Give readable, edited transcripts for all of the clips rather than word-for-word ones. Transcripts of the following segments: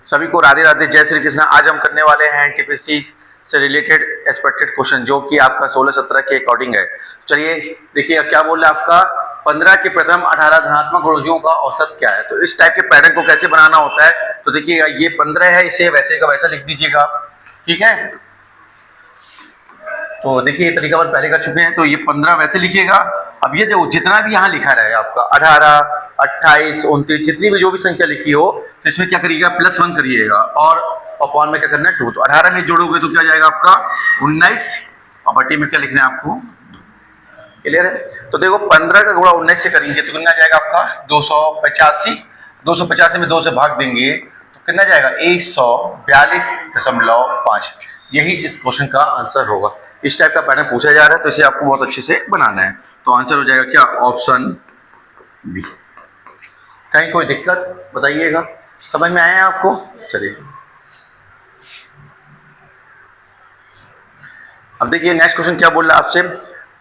सभी को राधे राधे, जय श्री कृष्ण। आज हम करने वाले हैं एनटीपीसी से रिलेटेड एक्सपेक्टेड क्वेश्चन, जो कि आपका 16-17 के अकॉर्डिंग है। चलिए देखिए क्या बोल रहा है आपका, 15 के प्रथम 18 धनात्मक गुणजों का औसत क्या है। तो इस टाइप के पैटर्न को कैसे बनाना होता है, तो देखिएगा ये 15 है, इसे वैसे का वैसा लिख दीजिएगा, ठीक है। तो देखिए ये तरीका पहले कर चुके हैं, तो ये 15 वैसे लिखिएगा। अब ये देखो जितना भी यहाँ लिखा रहेगा आपका 18, 28, 29, जितनी भी जो भी संख्या लिखी हो, तो इसमें क्या करिएगा, +1 करिएगा और अपॉन में क्या करना है 2। तो 18 में जोड़ोगे तो क्या जाएगा आपका 19, और बटे में क्या लिखना है आपको, क्लियर है। तो देखो 15 का गुणा 19 से करेंगे तो कितना जाएगा आपका 285। 285 में 2 से भाग देंगे तो कितना जाएगा 142.5। यही इस क्वेश्चन का आंसर होगा। इस टाइप का पैटर्न पूछा जा रहा है, तो इसे आपको बहुत अच्छे से बनाना है। तो आंसर हो जाएगा क्या, ऑप्शन बी। कहीं कोई दिक्कत बताइएगा, समझ में आया आपको। चलिए अब देखिए नेक्स्ट क्वेश्चन क्या बोल रहा है आपसे,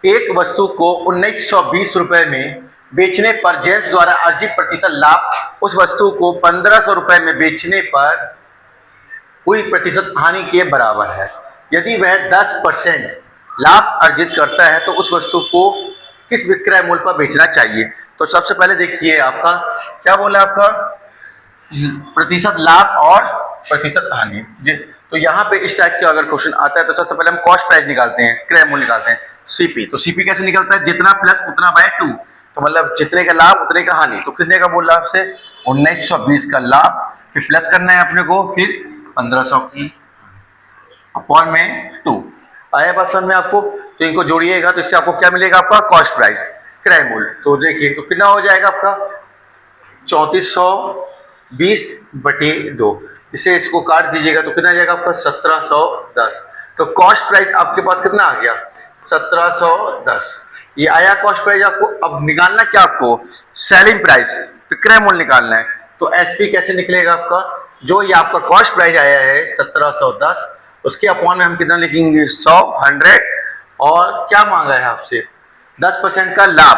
एक वस्तु को 1920 रुपए में बेचने पर जेम्स द्वारा अर्जित प्रतिशत लाभ उस वस्तु को 1500 रुपए में बेचने पर हुई प्रतिशत हानि के बराबर है। यदि वह 10% लाभ अर्जित करता है तो उस वस्तु को किस विक्रय मूल्य पर बेचना चाहिए। तो सबसे पहले देखिए आपका क्या बोला, आपका प्रतिशत लाभ और प्रतिशत हानि। तो यहाँ पे इस टाइप का अगर क्वेश्चन आता है तो सबसे पहले हम कॉस्ट प्राइस निकालते हैं, क्रय मूल्य निकालते हैं, सीपी। तो सीपी कैसे निकलता है, जितना प्लस उतना बाय 2। तो मतलब जितने का लाभ उतने का हानि। तो कितने का बोल रहा है आपसे, 1920 का लाभ, फिर प्लस करना है अपने को, फिर 1500 की अपॉन में 2। आया बात समझ में आपको। तो इनको जोड़िएगा तो इससे आपको क्या मिलेगा, आपका कॉस्ट प्राइस, क्रय मूल्य। तो देखिए तो कितना हो जाएगा आपका 3420/2। इसे इसको काट दीजिएगा तो कितना जाएगा आपका 1710। तो कॉस्ट प्राइस आपके पास कितना आ गया 1710। ये आया कॉस्ट प्राइस आपको। अब निकालना क्या आपको, सेलिंग प्राइस, विक्रय मूल्य निकालना है। तो एसपी कैसे निकलेगा आपका, जो ये आपका कॉस्ट प्राइस आया है 1710, उसके अपॉन में हम कितना लिखेंगे 100 और क्या मांगा है आपसे 10% का लाभ।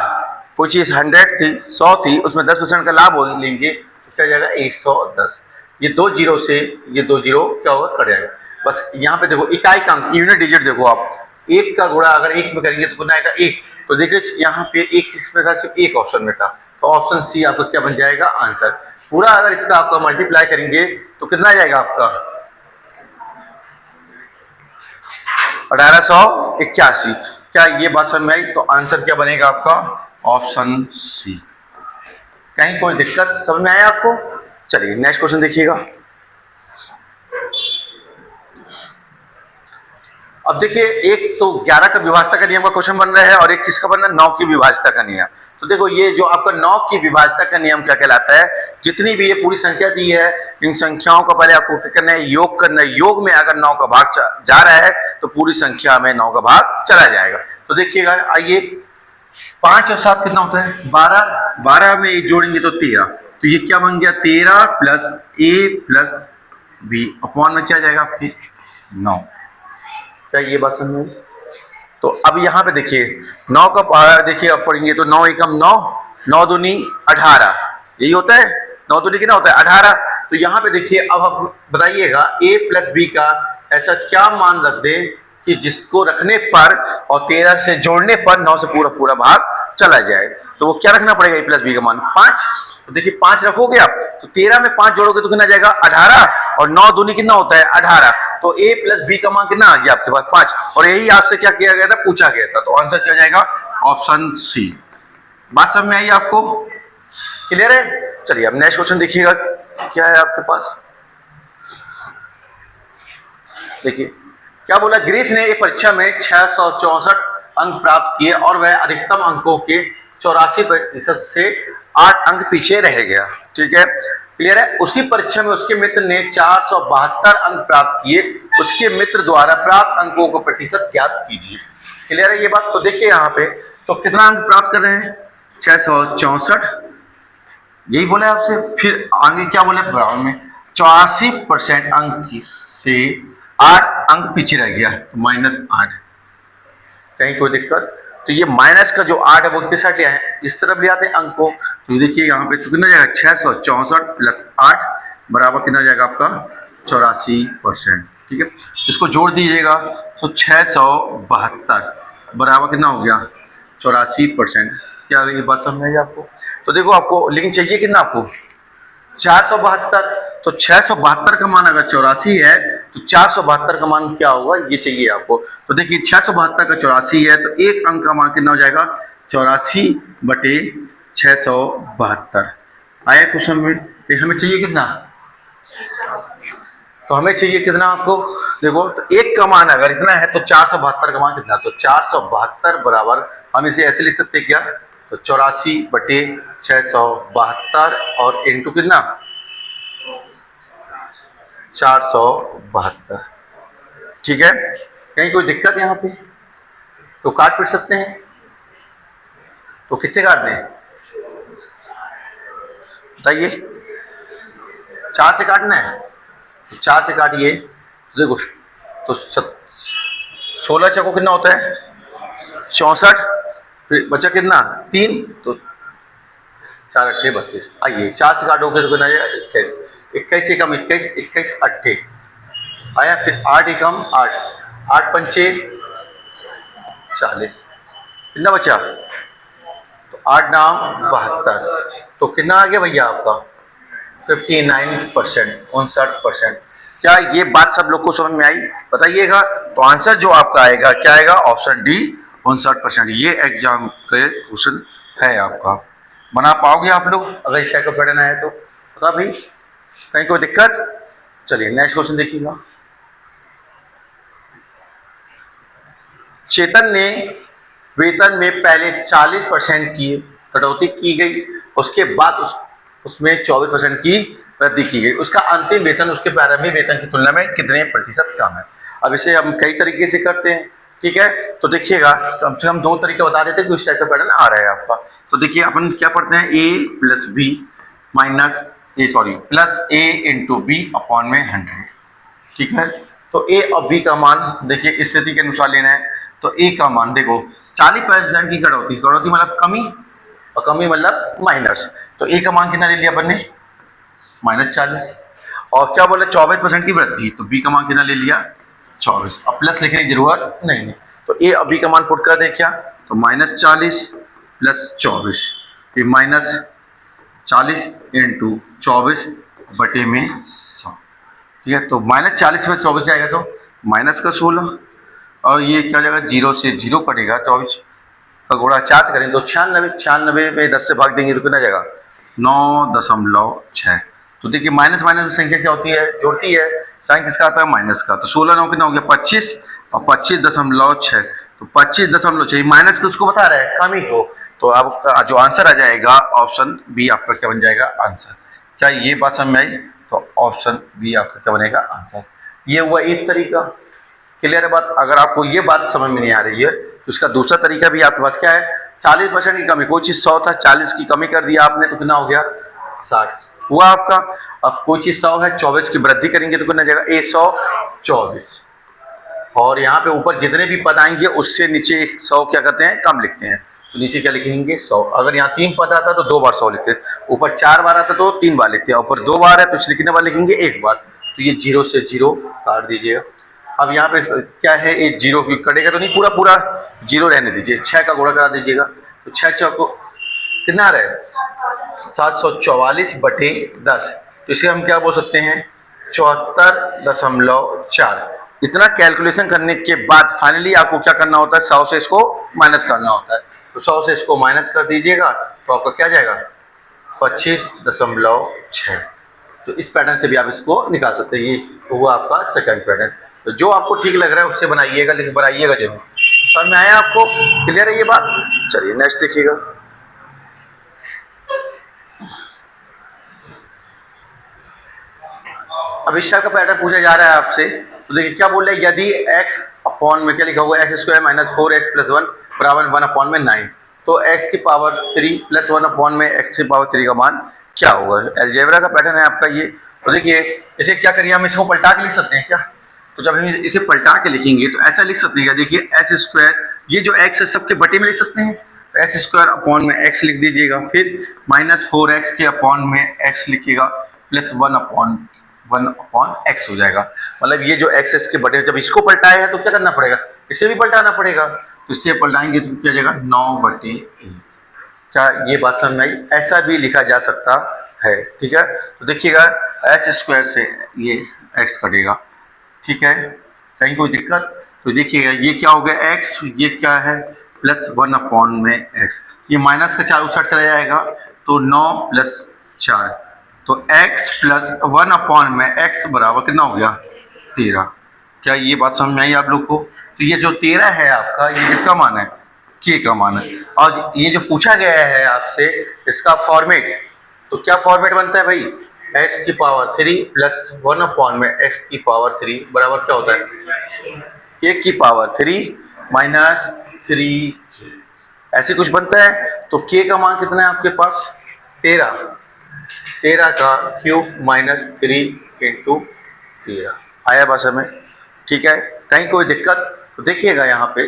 कोई चीज 100 थी, 100 थी, उसमें 10% का लाभ लेंगे तो क्या जाएगा 110। ये 2 जीरो से ये 2 जीरो क्या होगा, कट जाएगा। बस यहाँ पे देखो इकाई का अंक, यूनिट डिजिट देखो आप, 1 का गुणा अगर 1 में करेंगे तो कितना आएगा 1। तो देखिए यहाँ पे 1 में था, सिर्फ एक ऑप्शन में था, तो ऑप्शन सी आपका क्या बन जाएगा आंसर। पूरा अगर इसका आपका मल्टीप्लाई करेंगे तो कितना जाएगा आपका 1881। क्या ये बात समझ में आई। तो आंसर क्या बनेगा आपका ऑप्शन सी। कहीं कोई दिक्कत समझ में आया आपको। चलिए नेक्स्ट क्वेश्चन देखिएगा। अब देखिए एक तो 11 का विभाजता का नियम का क्वेश्चन बन रहा है और एक किसका बन रहा है 9 की विभाजता का नियम। तो देखो ये जो आपका 9 की विभाजता का नियम क्या कहलाता है, जितनी भी ये पूरी संख्या दी है इन संख्याओं का पहले आपको क्या करना है, योग करना है। योग में अगर 9 का भाग जा रहा है तो पूरी संख्या में 9 का भाग चला जाएगा। तो देखिएगा आइए 5 और 7 कितना होता है 12, 12 में जोड़ेंगे तो 13। तो ये क्या बन गया 13 plus a plus b upon में क्या जाएगा आपकी 9। क्या ये बात समझ में। तो अब यहाँ पे देखिए 9 का पहाड़ा देखिए अब पढ़ेंगे तो 9 एकम 9, 9 दूनी 18, यही होता है। 9 दूनी कितना होता है 18। तो यहाँ पे देखिए अब आप बताइएगा a प्लस बी का ऐसा क्या मान रख दे कि जिसको रखने पर और 13 से जोड़ने पर 9 से पूरा पूरा भाग चला जाए। तो वो क्या रखना पड़ेगा a प्लस बी का मान 5। तो देखिए 5 रखोगे आप तो 13 में 5 जोड़ोगे तो कितना जाएगा 18 और 9 दूनी कितना होता है 18। तो a प्लस बी का मान कितना आ गया आपके पास 5। और यही आपसे क्या किया गया था, पूछा गया था। तो आंसर क्या जाएगा ऑप्शन सी। बात समझ में आई आपको, क्लियर है। चलिए अब नेक्स्ट क्वेश्चन देखिएगा क्या है आपके पास। देखिए क्या बोला, ग्रीस ने एक परीक्षा में 664 अंक प्राप्त किए और वह अधिकतम अंकों के 84% से 8 अंक पीछे रह गया, ठीक है क्लियर है। उसी परीक्षा में उसके मित्र ने 472 अंक प्राप्त किए, उसके मित्र द्वारा प्राप्त अंकों का प्रतिशत ज्ञात कीजिए। क्लियर है ये बात। तो देखिए यहाँ पे तो कितना अंक प्राप्त कर रहे हैं 664, यही बोला आपसे। फिर आगे क्या बोला बराबर में 84% अंक से 8 अंक पीछे रह गया, -8। कहीं कोई दिक्कत। तो ये माइनस का जो 8 है वो किस साइड ले आए, इस तरफ ले आते हैं अंक को। तो देखिए यहाँ पे तो कितना जाएगा 664 प्लस 8 बराबर कितना हो जाएगा आपका 84%। ठीक है, इसको जोड़ दीजिएगा तो 672 बराबर कितना हो गया 84%। क्या ये बात समझ में आई आपको? तो देखो आपको लेकिन चाहिए कितना आपको 472। तो 672 का मान अगर 84 है तो 472 का मान क्या होगा ये चाहिए आपको। तो देखिए 672 का 84 है तो एक अंक का मान कितना हो जाएगा 84/672। आया क्वेश्चन में? तो हमें चाहिए कितना? तो हमें चाहिए कितना आपको देखो, तो एक का मान अगर इतना है तो 472 का मान कितना? तो 472 बराबर हम इसे ऐसे लिख सकते हैं क्या? तो 84/672 और इंटू कितना 472। ठीक है, कहीं कोई दिक्कत यहाँ पे? तो काट पीट सकते हैं। तो किससे काट दें बताइए? 4 से काटना है तो 4 से काटिए। देखो तो 16 चको कितना होता है 64, फिर बचा कितना 3, तो 4 8 32। आइए 4 से काटोगे तो कितना आएगा 21, 21 से कम 21, 21 8 आया, फिर 8 एकम 8, 8 पंचे 40, कितना बचा? तो 8 नाम 72, तो कितना आ गया भैया आपका 59%, 59%। क्या ये बात सब लोग को समझ में आई? बताइएगा। तो आंसर जो आपका आएगा क्या आएगा? Option D 59%। ये एग्जाम के क्वेश्चन है आपका। बना पाओगे आप लोग अगर इस टाइप का पैटर्न आया तो? बता भाई, कहीं कोई दिक्कत? चलिए नेक्स्ट क्वेश्चन देखिएगा। चेतन ने वेतन में पहले 40% की कटौती की गई, उसके बाद उसमें 24% की वृद्धि की गई। उसका अंतिम वेतन उसके प्रारंभिक वेतन की तुलना में कितने प्रतिशत कम है? अब इसे हम कई तरीके से करते हैं। ठीक है, तो देखिएगा कम से कम 2 तरीके बता देते हैं कि उस टाइप का पैटर्न आ रहा है आपका। तो देखिए अपन क्या पढ़ते हैं, a plus B minus plus a into B upon में 100। ठीक है, तो a और b का मान देखिए स्थिति के अनुसार लेना है। तो a का मान देखो 40% की कटौती, कटौती मतलब कमी, और कमी मतलब माइनस। तो a का मान कितना ले लिया अपन ने -40, और क्या बोले 24% की वृद्धि, तो b का मान कितना ले लिया 24, अब प्लस लिखने की जरूरत नहीं है। तो a और b का मान पुट कर दे क्या? तो -40 प्लस 24, फिर -40 इंटू 24 बटे में 100। ठीक है, तो -40 में 24 जाएगा तो माइनस का 16, और ये क्या हो जाएगा 0 से 0 कटेगा 24 का गुणा 4 से करेंगे तो 96, 96 में 10 से भाग देंगे तो कितना जाएगा 9.6। तो देखिए माइनस माइनस में संख्या क्या होती है? जोड़ती है। साइन किसका आता है? माइनस का। तो 16 9 कितना हो गया 25, और 25.6, तो 25.6 माइनस को उसको बता रहा है कमी को। तो आपका जो आंसर आ जाएगा ऑप्शन बी आपका क्या बन जाएगा आंसर। क्या ये बात समझ में आई? तो ऑप्शन बी आपका क्या बनेगा आंसर। ये हुआ एक तरीका। क्लियर है बात? अगर आपको ये बात समझ में नहीं आ रही है तो इसका दूसरा तरीका भी आपके पास क्या है, 40% की कमी, कोई चीज 100 था 40 की कमी कर दिया आपने तो कितना हो गया 60 हुआ आपका। अब कोई चीज 100 है 24 की वृद्धि करेंगे तो कितना जाएगा 124, और यहाँ पे ऊपर जितने भी पद आएंगे उससे नीचे 100 क्या करते हैं कम लिखते हैं, तो नीचे क्या लिखेंगे 100। अगर यहाँ 3 पद आता तो 2 बार 100 लिखते हैं, ऊपर 4 बार आता तो 3 बार लिखते हैं, ऊपर 2 बार है तो इसलिए कितने बार लिखेंगे 1 बार। तो ये 0 से 0 काट दीजिएगा। अब यहाँ पे क्या है, एक 0 कटेगा तो नहीं, पूरा पूरा 0 रहने दीजिए। 6 का गुणा करा दीजिएगा तो 6 चौको कितना आ रहा है 744/10। तो इसे हम क्या बोल सकते हैं 74.4। इतना कैलकुलेशन करने के बाद फाइनली आपको क्या करना होता है 100 से इसको माइनस करना होता है। तो 100 से इसको माइनस कर दीजिएगा तो आपका क्या जाएगा 25.6। तो इस पैटर्न से भी आप इसको निकाल सकते हैं। ये हुआ आपका सेकंड पैटर्न। तो जो आपको ठीक लग रहा है उससे बनाइएगा, लेकिन बनाइएगा जरूर। समझ में आया आपको? क्लियर है ये बात? चलिए नेक्स्ट देखिएगा। अब इस टाइप का पैटर्न पूछा जा रहा है आपसे। तो देखिए क्या बोल रहे हैं, यदि x अपॉन में क्या लिखा होगा x² माइनस 4x प्लस 1 बराबर 1 अपॉन में 9, तो x की पावर 3 प्लस 1 अपॉन में x की पावर 3 का मान क्या होगा। अलजेब्रा का पैटर्न है आपका ये। तो देखिए इसे क्या करिए, हम इसको पलटा के लिख सकते हैं क्या। तो जब हम इसे पलटा के लिखेंगे तो ऐसा लिख सकते हैं, देखिए x², ये जो x है सबके बटे में लिख सकते हैं, x² अपॉन में x लिख दीजिएगा, फिर -4x के अपॉन में x लिखिएगा, प्लस 1/x हो जाएगा। मतलब ये जो x इसके बटे, जब इसको पलटाए है तो क्या करना पड़ेगा, इसे भी पलटाना पड़ेगा, तो इसे पलटाएंगे तो क्या जाएगा 9/e। क्या ये बात समझ में आई? ऐसा भी लिखा जा सकता है, ठीक है। तो देखिएगा h² से ये x कटेगा, ठीक है, कहीं कोई दिक्कत? तो देखिएगा ये क्या हो गया x, ये क्या है प्लस 1/x, ये माइनस का 4 उस साइड चला जाएगा तो 9 + 4, तो x प्लस 1/x बराबर कितना हो गया 13। क्या ये बात समझ में आई आप लोग को? तो ये जो 13 है आपका, ये किसका मान है, k का मान है। और ये जो पूछा गया है आपसे इसका फॉर्मेट, तो क्या फॉर्मेट बनता है भाई, x³ प्लस 1/x³ बराबर क्या होता है k³ माइनस 3, ऐसे कुछ बनता है। तो k का मान कितना है आपके पास 13 का क्यूब माइनस 3 × 13 आया भाषा में, ठीक है, कहीं कोई दिक्कत? तो देखिएगा यहाँ पे,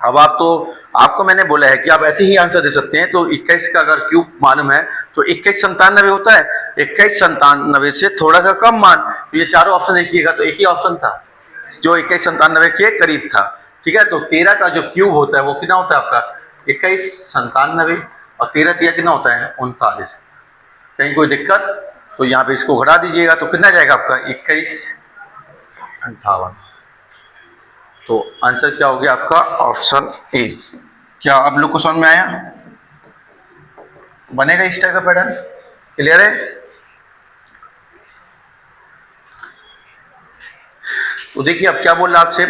अब आपको मैंने बोला है कि आप ऐसे ही आंसर दे सकते हैं। तो 21 का अगर क्यूब मालूम है तो 2197 होता है, 2197 से थोड़ा सा कम मान, तो ये चारों ऑप्शन देखिएगा तो एक ही ऑप्शन था जो 2197 के करीब था, ठीक है। तो 13 का जो क्यूब होता है वो कितना होता है आपका 2197, और 13 3 कितना होता है 39। कहीं कोई दिक्कत? तो यहाँ पे इसको घटा दीजिएगा तो कितना जाएगा आपका 2158। तो आंसर क्या हो गया आपका ऑप्शन ए। क्या आप लोग को समझ में आया? बनेगा इस टाइप का पैटर्न, क्लियर है? तो देखिए अब क्या बोल रहा आपसे,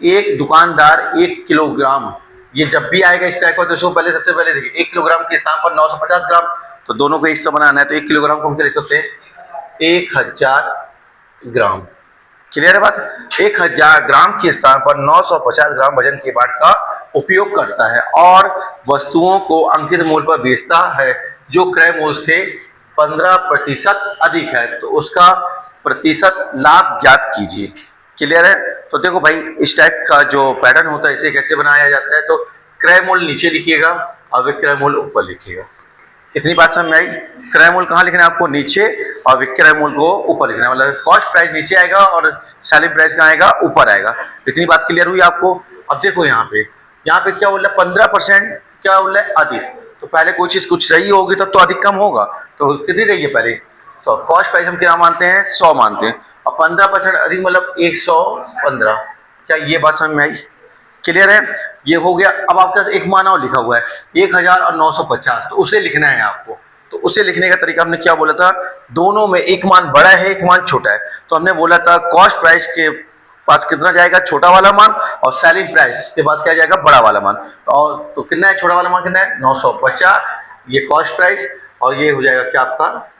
एक दुकानदार 1 किलोग्राम, ये जब भी आएगा इस टाइप का तो इसको पहले सबसे पहले देखिए 1 किलोग्राम के स्थान पर 950 ग्राम, तो दोनों को हिस्सा बनाना है तो 1 किलोग्राम को हम क्या लिख सकते हैं 1000 ग्राम, क्लियर है बात। 1000 ग्राम के स्थान पर 950 ग्राम वजन के बाट का उपयोग करता है और वस्तुओं को अंकित मूल्य पर बेचता है जो क्रय मूल्य से 15% अधिक है, तो उसका प्रतिशत लाभ ज्ञात कीजिए, क्लियर है। तो देखो भाई इस टाइप का जो पैटर्न होता है इसे कैसे बनाया जाता है, तो क्रय मूल्य नीचे लिखिएगा और विक्रय मूल्य ऊपर लिखिएगा। इतनी बात समझ में आई? क्रय मूल्य कहाँ लिखना है आपको, नीचे, और विक्रय मूल्य को ऊपर लिखना है, मतलब कॉस्ट प्राइस नीचे आएगा और सेलिंग प्राइस कहाँ आएगा, ऊपर आएगा। इतनी बात क्लियर हुई आपको? अब देखो यहाँ पे क्या बोल रहा है 15%, क्या बोल रहा है अधिक, तो पहले कोई चीज कुछ रही होगी तब तो अधिक कम होगा, तो कितनी रही है पहले 100, कॉस्ट प्राइस हम क्या मानते हैं 100 मानते हैं, और 15% अधिक मतलब 115। क्या ये बात समझ में आई? क्लियर है? ये हो गया। अब आपके पास एक मान और लिखा हुआ है 1000 और 950, तो उसे लिखना है आपको। तो उसे लिखने का तरीका हमने क्या बोला था, दोनों में एक मान बड़ा है एक मान छोटा है, तो हमने बोला था कॉस्ट प्राइस के पास कितना जाएगा छोटा वाला मान, और सेलिंग प्राइस के पास क्या जाएगा बड़ा वाला मान। और तो कितना है छोटा वाला मान, कितना है 950, ये कॉस्ट प्राइस, और ये हो जाएगा क्या आपका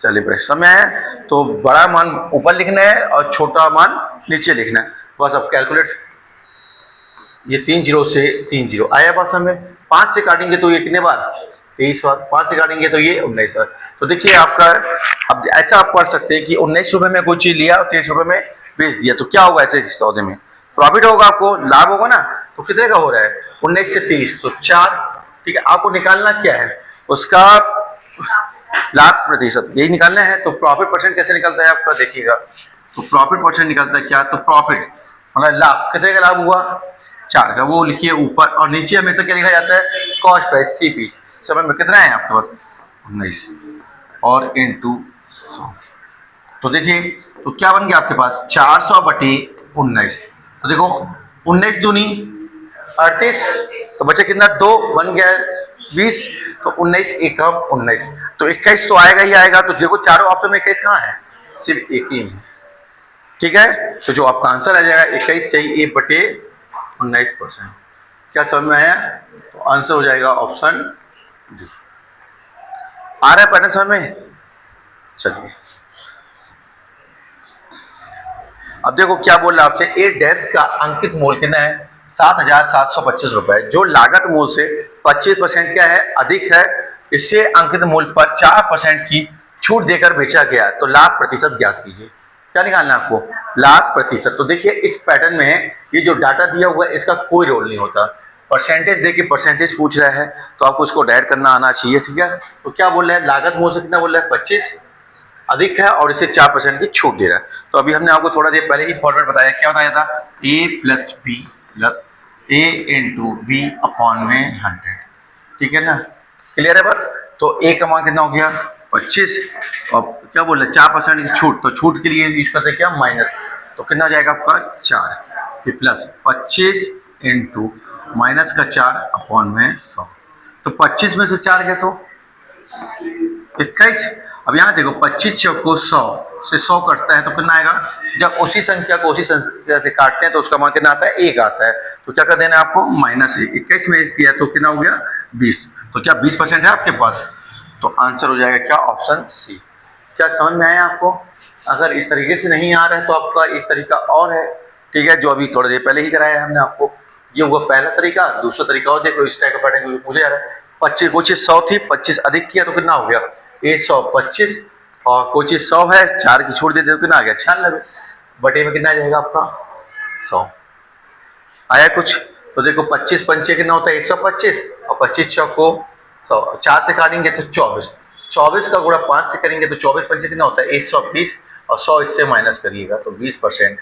सेलिंग प्राइस। समझ में आया? तो बड़ा मान ऊपर लिखना है और छोटा मान नीचे लिखना है, बस। अब कैलकुलेट, ये 3 0 से 3 0 आया बात समझ में। 5 से काटेंगे तो ये कितने बार 23 बार, 5 से काटेंगे तो ये 19 बार। तो देखिए आपका, अब ऐसा आप पढ़ सकते हैं कि 19 रुपए में कोई चीज लिया और 23 रुपए में बेच दिया, तो क्या होगा ऐसे सौदे में, प्रॉफिट होगा, आपको लाभ होगा ना। तो कितने का हो रहा है 19 से 23, तो 4, ठीक है। आपको निकालना क्या है उसका लाभ प्रतिशत, यही निकालना है। तो प्रॉफिट परसेंट कैसे निकलता है आपका, देखिएगा। तो प्रॉफिट परसेंट निकलता है क्या, तो प्रॉफिट मतलब लाभ, कितने का लाभ हुआ 4 का, वो लिखिए ऊपर, और नीचे हमेशा क्या लिखा जाता है कॉस्ट प्राइस सीपी। समझ में कितना है आपके पास 19 और इनटू 100, तो देखिए तो क्या बन गया आपके पास 400/19। तो देखो 19 दूनी 38, तो बचे कितना 2, बन गया 20, तो 19 एकम 19, तो 21 तो आएगा ही आएगा। तो देखो चारों ऑप्शन में 21 कहाँ है, सिर्फ एक ही है, ठीक है। तो जो आपका आंसर आ जाएगा 21 सही 1/19%। क्या समझ में आया? तो आंसर हो जाएगा ऑप्शन डी। आ रहा है पैटर्न समझ में? चलिए अब देखो क्या बोल रहा है आपसे, ए डैश का अंकित मूल्य कितना है 7,725 रुपए, जो लागत मूल्य से 25% क्या है अधिक है, इससे अंकित मूल्य पर 4% की छूट देकर बेचा गया, तो लाभ प्रतिशत ज्ञात कीजिए। क्या निकालना है आपको, लाभ प्रतिशत। तो देखिए इस पैटर्न में ये जो डाटा दिया हुआ है इसका कोई रोल नहीं होता, परसेंटेज देखिए परसेंटेज पूछ रहा है तो आपको इसको डायरेक्ट करना आना चाहिए, ठीक है। तो क्या बोल रहा है लागत मूल्य से कितना बोल रहा है 25, अधिक है और इसे 4% की छूट दे रहा है। तो अभी हमने आपको थोड़ा देर पहले ही फॉर्मेट बताया, क्या बताया था, a plus B plus a into B upon में 100, ठीक है ना, क्लियर है बात। तो a का मान कितना हो गया 25 और क्या बोल रहे 4% की छूट, तो छूट के लिए यूज करते क्या माइनस, तो कितना हो जाएगा आपका 4, फिर प्लस 25 इंटू माइनस का 4 अपॉन में 100, तो 25 में से 4 गया तो 21। अब यहाँ देखो 25 चौको 100 से 100 कटता है तो कितना आएगा, जब उसी संख्या को उसी संख्या से काटते हैं तो उसका मान कितना आता है 1 आता है, तो क्या कर देना है आपको -1, 21 में किया तो कितना हो गया 20, तो क्या 20% है आपके पास, तो आंसर हो जाएगा क्या ऑप्शन सी। क्या समझ में आया आपको? अगर इस तरीके से नहीं आ रहा है तो आपका एक तरीका और है, ठीक है, जो अभी थोड़ी देर पहले ही कराया है हमने आपको, ये हुआ पहला तरीका। दूसरा तरीका और देखो, इस टाइप का पैटर्न मुझे आ रहा है 25 कोई चीज 100 थी, 25 अधिक किया तो कितना हो गया 125, और कोई चीज 100 है 4 की छोड़ देते तो कितना आ गया 96, बटे में कितना आ जाएगा आपका 100। आया कुछ? तो देखो 25 पंचे कितना होता है 125 और 25 चौको 4 से काटेंगे तो 24, 24 का गुणा 5 से करेंगे तो 24 पंचे कितना होता है 120 और 100 इससे माइनस करिएगा तो 20%।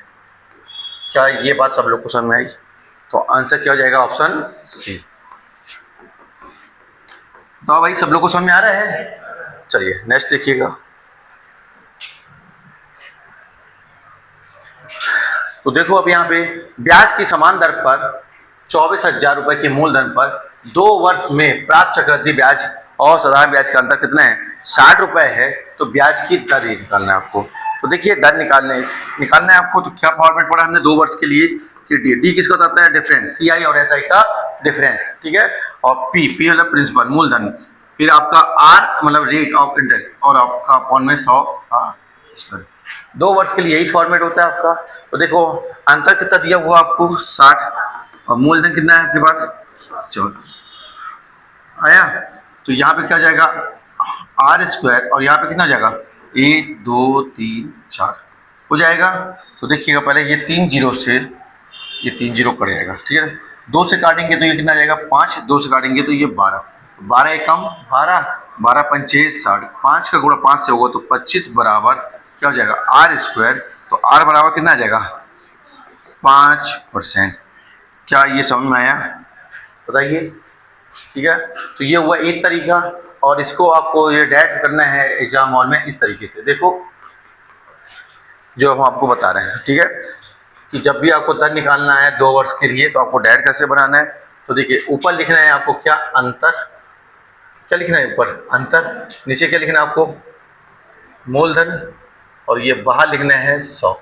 क्या ये बात सब लोग को समझ में आई? तो आंसर क्या हो जाएगा ऑप्शन सी। तो भाई सब लोग को समझ में आ रहा है? चलिए नेक्स्ट देखिएगा। तो देखो अब यहाँ पे ब्याज की समान दर पर 24,000 रुपए के मूलधन पर 2 वर्ष में प्राप्त चक्रवृद्धि ब्याज और साधारण ब्याज का अंतर कितना है 60 रुपए है, तो ब्याज की दर निकालना है आपको। तो देखिए दर निकालना है आपको, तो क्या फॉर्मेट पढ़ा हमने 2 वर्ष के लिए कि डी किसका बताता है डिफरेंस, सी आई और एस आई का डिफरेंस, ठीक है, और पी मतलब प्रिंसिपल मूलधन, फिर आपका आर मतलब रेट ऑफ इंटरेस्ट और आपका अपॉन में 100। 2 वर्ष के लिए यही फॉर्मेट होता है आपका। तो देखो अंतर कितना दिया हुआ आपको 60 और मूलधन कितना है आपके पास 14 आया, तो यहाँ पे क्या जाएगा आर स्क्वायर और यहाँ पे कितना जाएगा 1 2 3 4 हो जाएगा। तो देखिएगा पहले ये 3 जीरो से ये 3 जीरो कट जाएगा, ठीक है, 2 से काटेंगे तो ये कितना जाएगा 5, 2 से काटेंगे तो ये 12, 12 एकम 12, 12 पंचे 60, 5 का गुणा 5 से होगा तो 25 बराबर क्या हो जाएगा आर स्क्वायर, तो आर बराबर कितना आ जाएगा 5%। क्या ये समझ में आया बताइए? ठीक है, तो ये हुआ एक तरीका, और इसको आपको ये डायरेक्ट करना है एग्जाम हॉल में इस तरीके से। देखो जो हम आपको बता रहे हैं, ठीक है, कि जब भी आपको दर निकालना है 2 वर्ष के लिए तो आपको डायरेक्ट कैसे बनाना है, तो देखिए ऊपर लिखना है आपको क्या अंतर, क्या लिखना है ऊपर अंतर, नीचे क्या लिखना है आपको मूलधन, और ये बाहर लिखना है 100।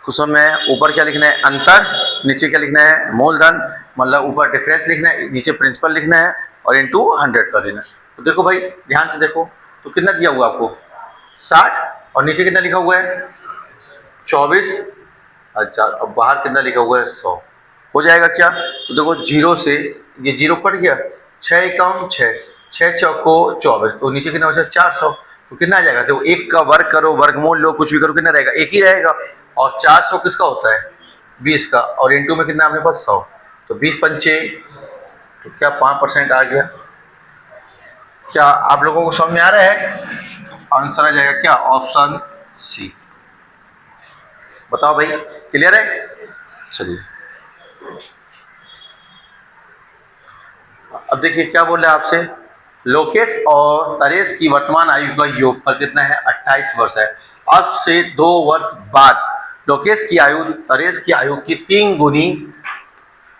कुछ में ऊपर क्या लिखना है अंतर, नीचे क्या लिखना है मूलधन, मतलब ऊपर डिफरेंस लिखना है, नीचे प्रिंसिपल लिखना है और इनटू 100 कर देना है। तो देखो भाई ध्यान से देखो, तो कितना दिया हुआ आपको 60 और नीचे कितना लिखा हुआ है 24,000 और बाहर कितना लिखा हुआ है 100, हो जाएगा क्या? तो देखो जीरो से ये जीरो कट गया, 6 एकम 6, 6 चौको 24, तो नीचे कितना बचा 400, तो कितना आ जाएगा? देखो 1 का वर्ग करो वर्गमूल लो कुछ भी करो कितना रहेगा 1 ही रहेगा, और 400 किसका होता है 20 का, और इनटू में कितना अपने पास 100, तो 20 पंचे तो क्या 5% आ गया। क्या आप लोगों को समझ में आ रहा है? आंसर आ जाएगा क्या ऑप्शन सी। बताओ भाई क्लियर है? चलिए अब देखिए क्या बोल रहे हैं आपसे, लोकेश और तरेश की वर्तमान आयु का योगफल कितना है 28 वर्ष है। अब से 2 वर्ष बाद लोकेश की आयु तरेश की आयु की 3 गुनी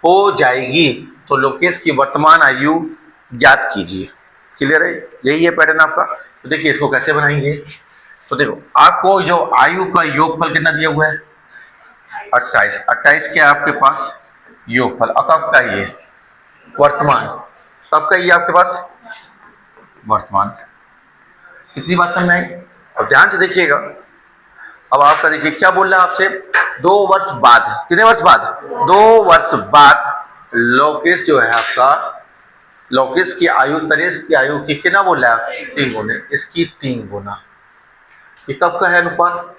हो जाएगी, तो लोकेश की वर्तमान आयु ज्ञात कीजिए। क्लियर है? यही है पैटर्न आपका। तो देखिए इसको कैसे बनाएंगे, तो देखो आपको जो आयु का योगफल कितना दिया हुआ है 28, 28 क्या आपके पास योगफल, और कब का ये वर्तमान, कब का ये आपके पास वर्तमान। कितनी बात समझ में आई? अब ध्यान से देखिएगा, अब आपका देखिए क्या बोल रहा है आपसे 2 वर्ष बाद, कितने वर्ष बाद 2 वर्ष बाद लोकेश जो है आपका, लोकेश की आयु तरेश की आयु की कितना बोल रहा है 3 गुना, इसकी 3 गुना, ये कब का है अनुपात,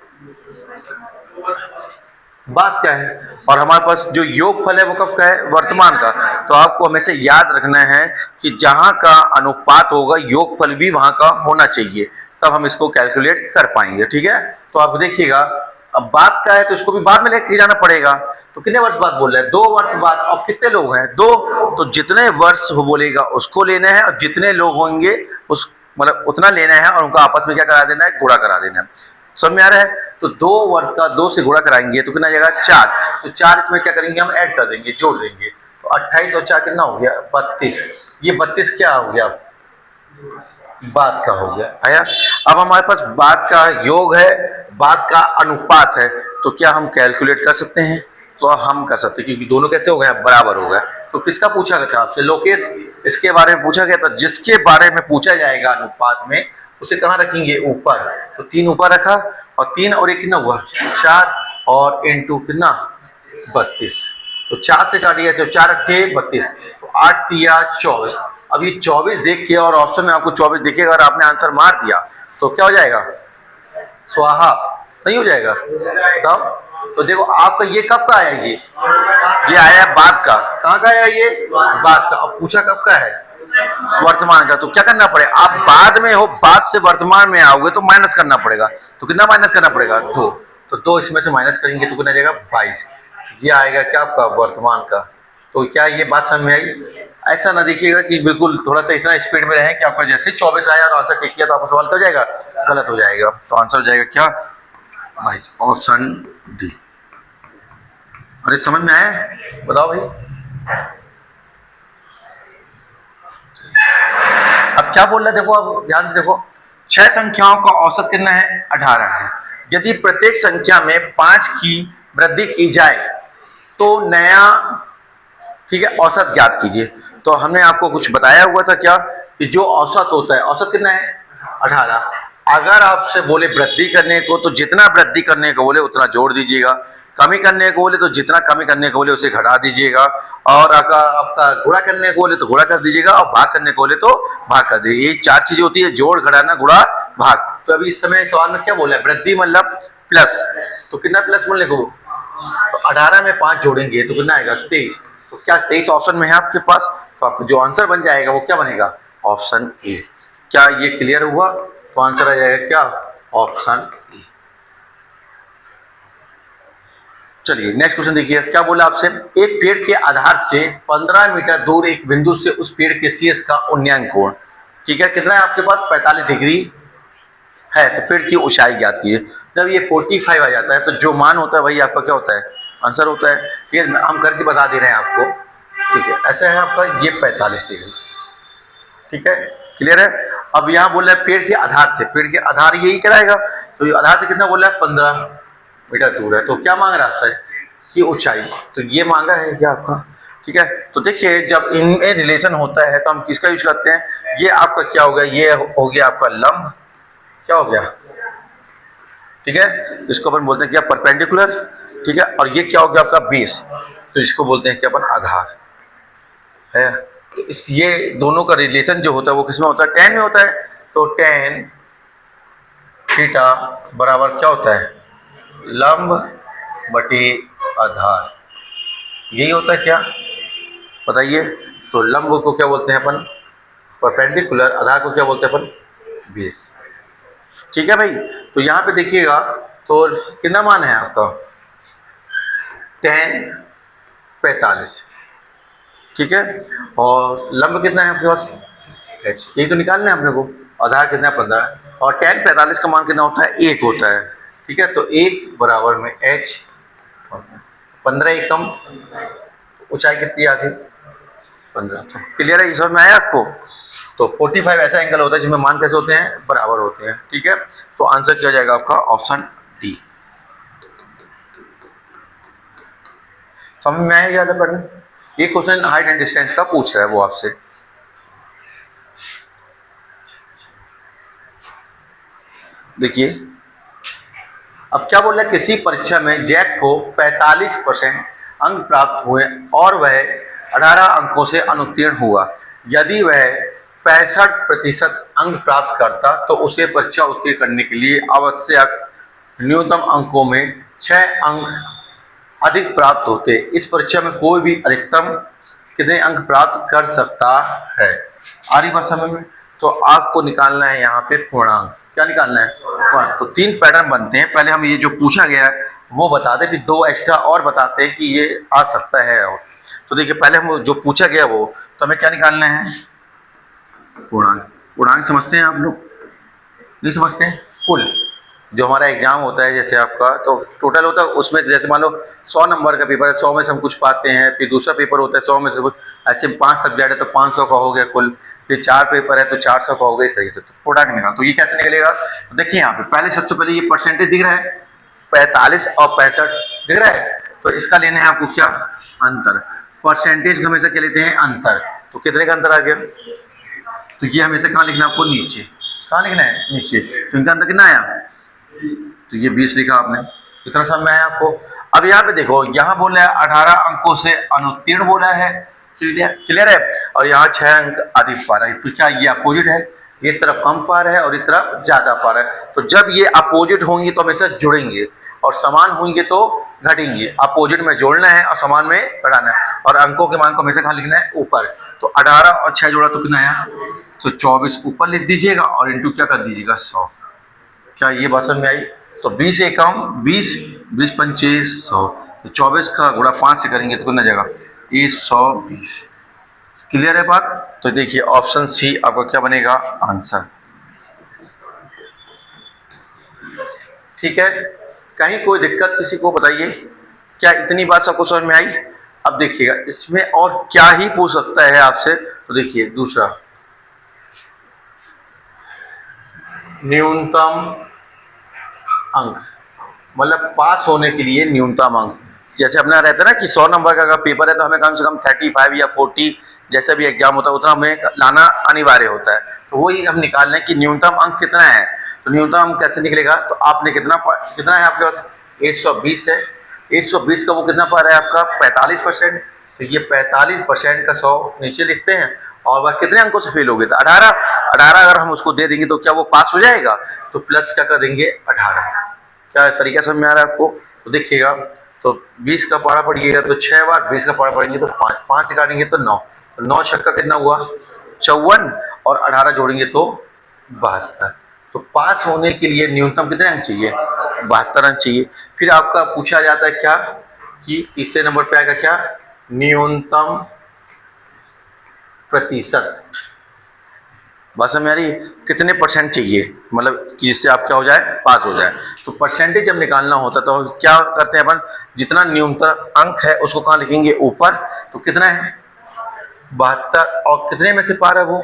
बात क्या है, और हमारे पास जो योगफल है वो कब का है वर्तमान का। तो आपको हमेशा याद रखना है कि जहां का अनुपात होगा योगफल भी वहां का होना चाहिए, तब हम इसको कैलकुलेट कर पाएंगे। ठीक है, तो आप देखिएगा अब बात का है तो इसको भी बाद में लेके जाना पड़ेगा। तो कितने वर्ष बाद बोल रहे हैं? 2 वर्ष बाद। अब कितने लोग हैं? 2, तो जितने वर्ष हो बोलेगा उसको लेना है, और जितने लोग होंगे उस मतलब उतना लेना है, और उनका आपस में क्या करा देना है? गुणा करा देना है। समझ में आ रहा है? तो 2 वर्ष का 2 से गुणा कराएंगे तो कितना आ जाएगा? 4। तो 4 इसमें क्या करेंगे? हम ऐड कर देंगे, जोड़ देंगे। तो 28 और 4 कितना हो गया? 32। ये 32 क्या हो गया? बाद का हो गया। आया? अब हमारे पास बाद का योग है, बाद का अनुपात है, तो क्या हम कैलकुलेट कर सकते हैं? तो हम कर सकते हैं, क्योंकि दोनों कैसे हो गए? बराबर हो गए। तो किसका पूछा गया था आपसे? लोकेश, इसके बारे में पूछा गया था। जिसके बारे में पूछा जाएगा अनुपात में, उसे कहाँ रखेंगे? ऊपर। तो 3 ऊपर रखा, और 3 और 1 कितना हुआ? 4, और इनटू कितना? 32। तो 4 से काटिए तो 4 रखे 32, तो 8 दिया 24। अब ये 24 देख के, और ऑप्शन में आपको 24 दिखेगा, अगर आपने आंसर मार दिया तो क्या हो जाएगा? स्वाहा। सही हो जाएगा? बताओ। तो देखो आपका ये कब का आया? ये आया बाद का। कहाँ का आया ये? बाद का। अब पूछा कब का है? वर्तमान का। तो क्या करना पड़ेगा? आप बाद में हो, बाद से वर्तमान में आओगे तो माइनस करना पड़ेगा। तो कितना माइनस करना पड़ेगा? 2। तो 2 इसमें से माइनस करेंगे तो कितना जाएगा? 22। ये आएगा क्या आपका? वर्तमान का। तो क्या ये बात समझ में आई? ऐसा ना देखिएगा कि बिल्कुल थोड़ा सा इतना स्पीड में रहे कि आपका जैसे 24 आया और आंसर टिक किया तो आपका सवाल क्या हो जाएगा? गलत हो जाएगा। तो आंसर हो जाएगा क्या? 22, ऑप्शन डी। अरे समझ में आया? बताओ भाई। अब क्या बोल रहे हैं? देखो, अब ध्यान से देखो। 6 संख्याओं का औसत कितना है? 18 है। यदि प्रत्येक संख्या में 5 की वृद्धि की जाए तो नया, ठीक है, औसत ज्ञात कीजिए। तो हमने आपको कुछ बताया हुआ था क्या, कि जो औसत होता है, औसत कितना है? 18। अगर आपसे बोले वृद्धि करने को, तो जितना वृद्धि करने को बोले उतना जोड़ दीजिएगा, कमी करने को बोले तो जितना कमी करने को बोले उसे घटा दीजिएगा, और अगर आपका गुणा करने को बोले तो गुणा कर दीजिएगा, और भाग करने को बोले तो भाग कर दीजिए। ये 4 चीजें होती है, जोड़, घटाना, गुणा, भाग। तो अभी इस समय सवाल में क्या बोला है? वृद्धि मतलब प्लस। तो कितना प्लस बोलने को? तो 18 में 5 जोड़ेंगे तो कितना आएगा? 23। तो क्या 23 ऑप्शन में है आपके पास? तो आपको जो आंसर बन जाएगा वो क्या बनेगा? Option A. क्या ये क्लियर हुआ? तो आंसर आ जाएगा क्या? Option A. चलिए नेक्स्ट क्वेश्चन देखिए, क्या बोला आपसे? एक पेड़ के आधार से 15 मीटर दूर एक बिंदु से उस पेड़ के शीर्ष का उन्नयन कोण, ठीक है, कितना है आपके पास? 45 डिग्री है। तो पेड़ की ऊंचाई ज्ञात कीजिए। जब ये 45 आ जाता है तो जो मान होता है वही आपका क्या होता है? आंसर होता है। ये हम करके बता दे रहे हैं आपको, ठीक है। ऐसा है आपका ये 45 डिग्री, ठीक है, क्लियर है। अब यहाँ बोल रहा है पेड़ के आधार से, पेड़ के आधार यही कराएगा, तो ये आधार से कितना बोल रहा है? 15 मीटर दूर है। तो क्या मांग रहा है आपसे? कि ऊंचाई। तो ये मांगा है क्या आपका? ठीक है। तो देखिए जब इनमें रिलेशन होता है तो हम किसका यूज करते हैं? ये आपका क्या हो गया? ये हो गया आपका लंब, क्या हो गया? ठीक है, इसको अपन बोलते हैं क्या? परपेंडिकुलर, ठीक है। और ये क्या हो गया आपका? बेस, तो इसको बोलते हैं क्या अपन? आधार है। तो इस ये दोनों का रिलेशन जो होता है वो किसमें होता है? tan में होता है। तो tan थीटा बराबर क्या होता है? लंब बटे आधार। यही होता है क्या? बताइए। तो लंब को क्या बोलते हैं अपन? परपेंडिकुलर। आधार को क्या बोलते हैं अपन? बेस। ठीक है भाई। तो यहाँ पे देखिएगा तो कितना मान है आपका? tan 45, ठीक है। और लंब कितना है आपके पास? h। यही तो निकालना है अपने को। आधार कितना है? 15। और tan 45 का मान कितना होता है? 1 होता है, ठीक है। तो 1 बराबर में h, 15 एकम, ऊंचाई कितनी आ गई? 15। तो क्लियर है? समझ में आया आपको? तो 45 ऐसा एंगल होता है जिसमें मान कैसे होते हैं? बराबर होते हैं, ठीक है। तो आंसर क्या जाएगा आपका? Option D. समझ में आया ज्यादा पढ़ने? ये क्वेश्चन हाइट एंड डिस्टेंस का पूछ रहा है वो आपसे। देखिए अब क्या बोल रहा है? किसी परीक्षा में जैक को 45% अंक प्राप्त हुए और वह 18 अंकों से अनुत्तीर्ण हुआ। यदि वह 65% अंक प्राप्त करता तो उसे परीक्षा उत्तीर्ण करने के लिए आवश्यक न्यूनतम अंकों में 6 अंक अधिक प्राप्त होते। इस परीक्षा में कोई भी अधिकतम कितने अंक प्राप्त कर सकता है? आ रही बात समझ में? तो आपको निकालना है यहाँ पे पूर्णांक। क्या निकालना है 1। तो 3 पैटर्न बनते हैं। पहले हम ये जो पूछा गया है वो बता दें, फिर 2 एक्स्ट्रा और बताते हैं कि ये आ सकता है। और तो देखिए पहले हम जो पूछा गया वो, तो हमें क्या निकालना है पूर्णांक। पूर्णांक समझते हैं आप लोग, नहीं समझते हैं? कुल जो हमारा एग्जाम होता है, जैसे आपका तो टोटल होता है उसमें से, जैसे मान लो 100 नंबर का पेपर है, 100 में से हम कुछ पाते हैं, फिर दूसरा पेपर होता है 100 में से कुछ, ऐसे 5 सब्जेक्ट है तो 500 का हो गया कुल, फिर 4 पेपर है तो 400 का हो गया, इस तरीके से। तो प्रोडक्ट निकाल, तो ये कैसे निकलेगा? तो देखिए यहाँ पे पहले सबसे पहले ये परसेंटेज दिख रहा है 45 और 65 दिख रहा है, तो इसका लेना है आपको क्या अंतर। परसेंटेज हमेशा क्या लेते हैं अंतर, तो कितने का अंतर आ गया, तो ये हमेशा कहाँ लिखना है आपको नीचे, कहाँ लिखना है नीचे, तो इनका अंतर कितना आया, तो ये 20 लिखा आपने, कितना समझ में आया आपको। अब यहाँ पे देखो, यहाँ बोला है 18 अंकों से अनुत्तीर्ण बोला है, क्लियर है, और यहाँ 6 अंक अधिक पा रहा है, तो क्या ये अपोजिट है, ये तरफ कम पा रहा है और इस तरफ ज्यादा पा रहा है। तो जब ये अपोजिट होंगे तो हमेशा जुड़ेंगे, और समान होंगे तो घटेंगे। अपोजिट में जोड़ना है और समान में घटाना है, और अंकों के मान को हमेशा कहाँ लिखना है ऊपर। तो 18 और 6 जोड़ा तो कितना आया, तो 24 ऊपर लिख दीजिएगा और इंटू क्या कर दीजिएगा 100। क्या ये बात समझ में आई? तो 20 एकम 20, 20 पंचे 100, तो 24 का गुणा 5 से करेंगे तो कितना जाएगा, ये 120। क्लियर है बात? तो देखिए ऑप्शन सी आपका क्या बनेगा आंसर। ठीक है, कहीं कोई दिक्कत किसी को बताइए, क्या इतनी बात सबको समझ में आई? अब देखिएगा इसमें और क्या ही पूछ सकता है आपसे, तो देखिए दूसरा, न्यूनतम अंक, मतलब पास होने के लिए न्यूनतम अंक। जैसे अपना रहता है ना कि 100 नंबर का अगर पेपर है तो हमें कम से कम 35 या 40 जैसा भी एग्जाम होता है उतना हमें लाना अनिवार्य होता है। तो वही हम निकाल लें कि न्यूनतम अंक कितना है। तो न्यूनतम अंक कैसे निकलेगा, तो आपने कितना है आपके पास 120 है, 120 का वो कितना पा रहा है आपका 45%, तो ये 45% का 100 नीचे लिखते हैं, और वह कितने अंकों से फेल हो गया था 18 अगर हम उसको दे देंगे तो क्या वो पास हो जाएगा, तो प्लस क्या कर देंगे 18। क्या तरीका समझ में आ रहा है आपको? तो देखिएगा, तो 20 का पारा पड़िएगा तो 6 बार, 20 का पारा पड़ेंगे तो 5 काटेंगे तो 9, तो 9 छक्का कितना हुआ 54, और 18 जोड़ेंगे तो 72। तो पास होने के लिए न्यूनतम कितने अंक चाहिए 72 अंक चाहिए। फिर आपका पूछा जाता है क्या कि तीसरे नंबर पे आएगा क्या, न्यूनतम प्रतिशत। बात समझ में आ रही है? कितने परसेंट चाहिए, मतलब कि जिससे आप क्या हो जाए पास हो जाए। तो परसेंटेज जब निकालना होता तो क्या करते हैं अपन, जितना न्यूनतम अंक है उसको कहाँ लिखेंगे ऊपर, तो कितना है 72, और कितने में से पा रहा है वो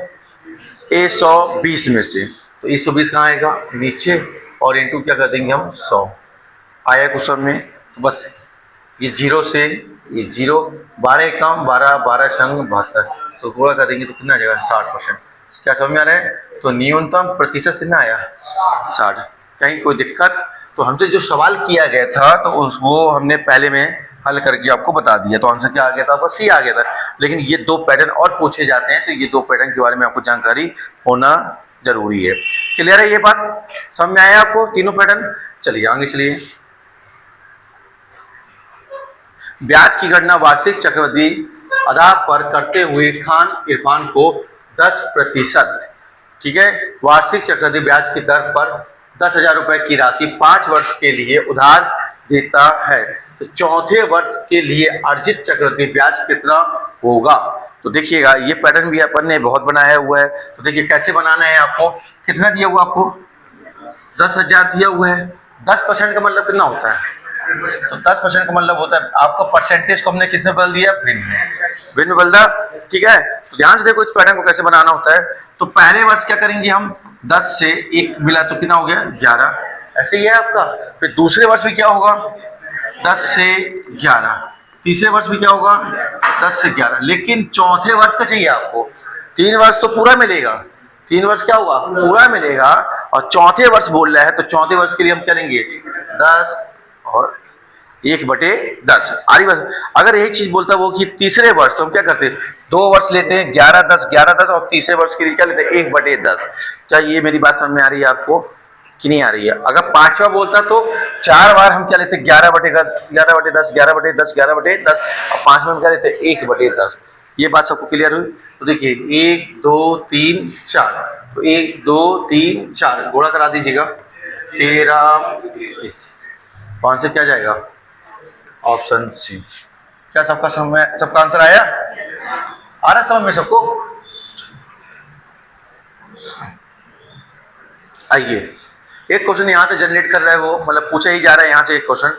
120 में से, तो 120 कहाँ आएगा नीचे, और इंटू क्या कर देंगे हम 100। आया क्वेश्चन में? तो बस ये 0 से ये 0, 12 कम 12, 12 छंग 72, तो पूरा कर देंगे तो कितना आ जाएगा 60%। क्या समझ में आ रहा है? तो न्यूनतम प्रतिशत कितना आया 60। कहीं कोई दिक्कत? तो हमसे जो सवाल किया गया था तो वो हमने पहले में हल करके आपको बता दिया, तो आंसर क्या आ गया था आपका सी आ गया था। लेकिन ये 2 पैटर्न और पूछे जाते हैं, तो ये 2 पैटर्न के बारे में आपको जानकारी होना जरूरी है। क्लियर है ये बात? समझ में आया आपको तीनों पैटर्न? चलिए आगे चलिए। ब्याज की गणना वार्षिक चक्रवृद्धि आधार पर करते हुए खान इरफान को 10%, ठीक है, वार्षिक चक्रवृद्धि ब्याज की दर पर 10,000 रुपए की राशि 5 वर्ष के लिए उधार देता है, तो चौथे वर्ष के लिए अर्जित चक्रवृद्धि ब्याज कितना होगा। तो देखिएगा ये पैटर्न भी अपन ने बहुत बनाया हुआ है। तो देखिए कैसे बनाना है आपको, कितना दिया हुआ आपको 10,000 दिया हुआ है, 10% का मतलब कितना होता है, तो 10% का मतलब होता है आपका परसेंटेज को हमने किसमें बदल दिया भिन्न में बदल दिया, ठीक है। तो ध्यान से देखो इस पैटर्न को कैसे बनाना होता है। तो पहले वर्ष क्या करेंगे हम 10 से 1 मिला तो कितना हो गया 11, ऐसे ही है आपका। फिर दूसरे वर्ष में क्या होगा 10 से 11, तीसरे वर्ष में क्या होगा 10 से 11, लेकिन चौथे वर्ष का चाहिए आपको। 3 वर्ष तो पूरा मिलेगा, 3 वर्ष क्या होगा पूरा मिलेगा, और चौथे वर्ष बोल रहा है तो चौथे वर्ष के लिए हम करेंगे 10 और 1/10। आरी बात, अगर यही चीज बोलता वो कि तीसरे वर्ष तो हम क्या करते हैं 2 वर्ष लेते हैं 11-10 11-10, और तीसरे वर्ष के लिए क्या लेते हैं 1/10। क्या ये मेरी बात समझ में आ रही है आपको कि नहीं आ रही है? अगर 5वां बोलता तो 4 बार हम क्या लेते 11/10 11/10 11/10 11/10, और 5वां में क्या लेते 1/10। ये बात सबको क्लियर हुई? तो देखिए 1 2 3 4, तो 1 2 3 4 गुणा करा दीजिएगा, 13 21। 5 से क्या जाएगा? Option C. क्या सबका आंसर आया? आ रहा समझ में सबको? आइए, एक क्वेश्चन यहाँ से जनरेट कर रहा है, वो मतलब पूछा ही जा रहा है यहाँ से एक क्वेश्चन।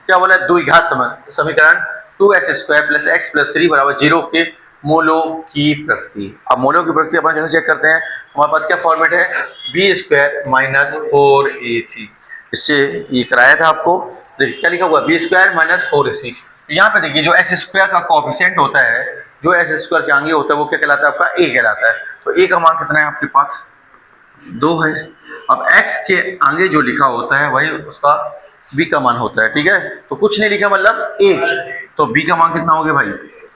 क्या बोला है? द्विघात समीकरण 2x² + x + 3 = 0 के मोलों की प्रकृति। अब मोलों की प्रकृति अपन कैसे चेक करते हैं? हमारे पास क्या फॉर्मेट है? b² - 4ac। इससे ये कराया था आपको। देखिए क्या लिखा हुआ है? b² - 4ac। यहाँ पे देखिए जो x² का कोएफिशिएंट होता है, जो x² के आगे होता है, वो क्या कहलाता है? आपका a कहलाता है। तो a का मान कितना है आपके पास? 2 है। अब x के आगे जो लिखा होता है वही उसका b का मान होता है, ठीक है? तो कुछ नहीं लिखा मतलब 1, तो b का मान कितना हो गया भाई?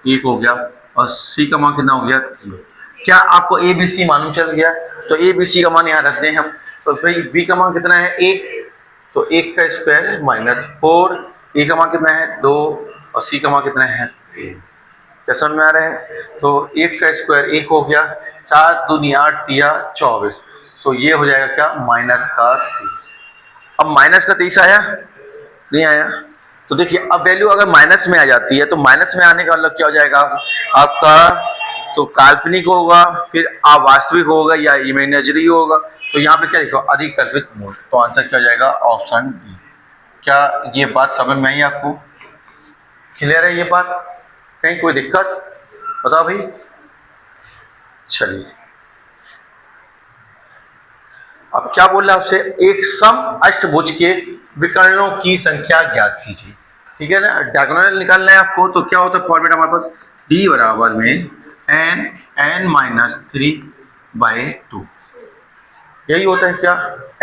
1 हो गया। और c का मान कितना हो गया? 0। क्या आपको a b c मालूम चल गया? तो a b c का मान यहाँ रखते हैं हम। तो भाई b का मान कितना है? 1, तो 1 का स्क्वायर माइनस 4, a का मान कितना है? 2, और c का मान कितना है? 3। क्या समझ में आ रहा है? तो 1 का स्क्वायर 1 हो गया, 4 दूनी 8 तिया 24, तो ये हो जाएगा क्या? -30। अब -30 आया? नहीं आया? तो देखिए अब वैल्यू अगर माइनस में आ जाती है तो माइनस में आने का मतलब क्या हो जाएगा आपका? तो काल्पनिक होगा, फिर अवास्तविक होगा या इमेजिनरी होगा। तो यहाँ पे क्या लिखा? अधिक कल्पित मूल। तो आंसर क्या हो जाएगा? Option D. क्या ये बात समझ में आई आपको? क्लियर है ये बात? कहीं कोई दिक्कत? बताओ भाई। चलिए, अब क्या बोल रहा है आपसे? एक सम अष्टभुज के विकर्णों की संख्या ज्ञात कीजिए, ठीक है ना? डायगोनल निकालना है आपको। तो क्या होता है फॉर्मेट हमारे पास? d बराबर में n(n-3/2), यही होता है क्या?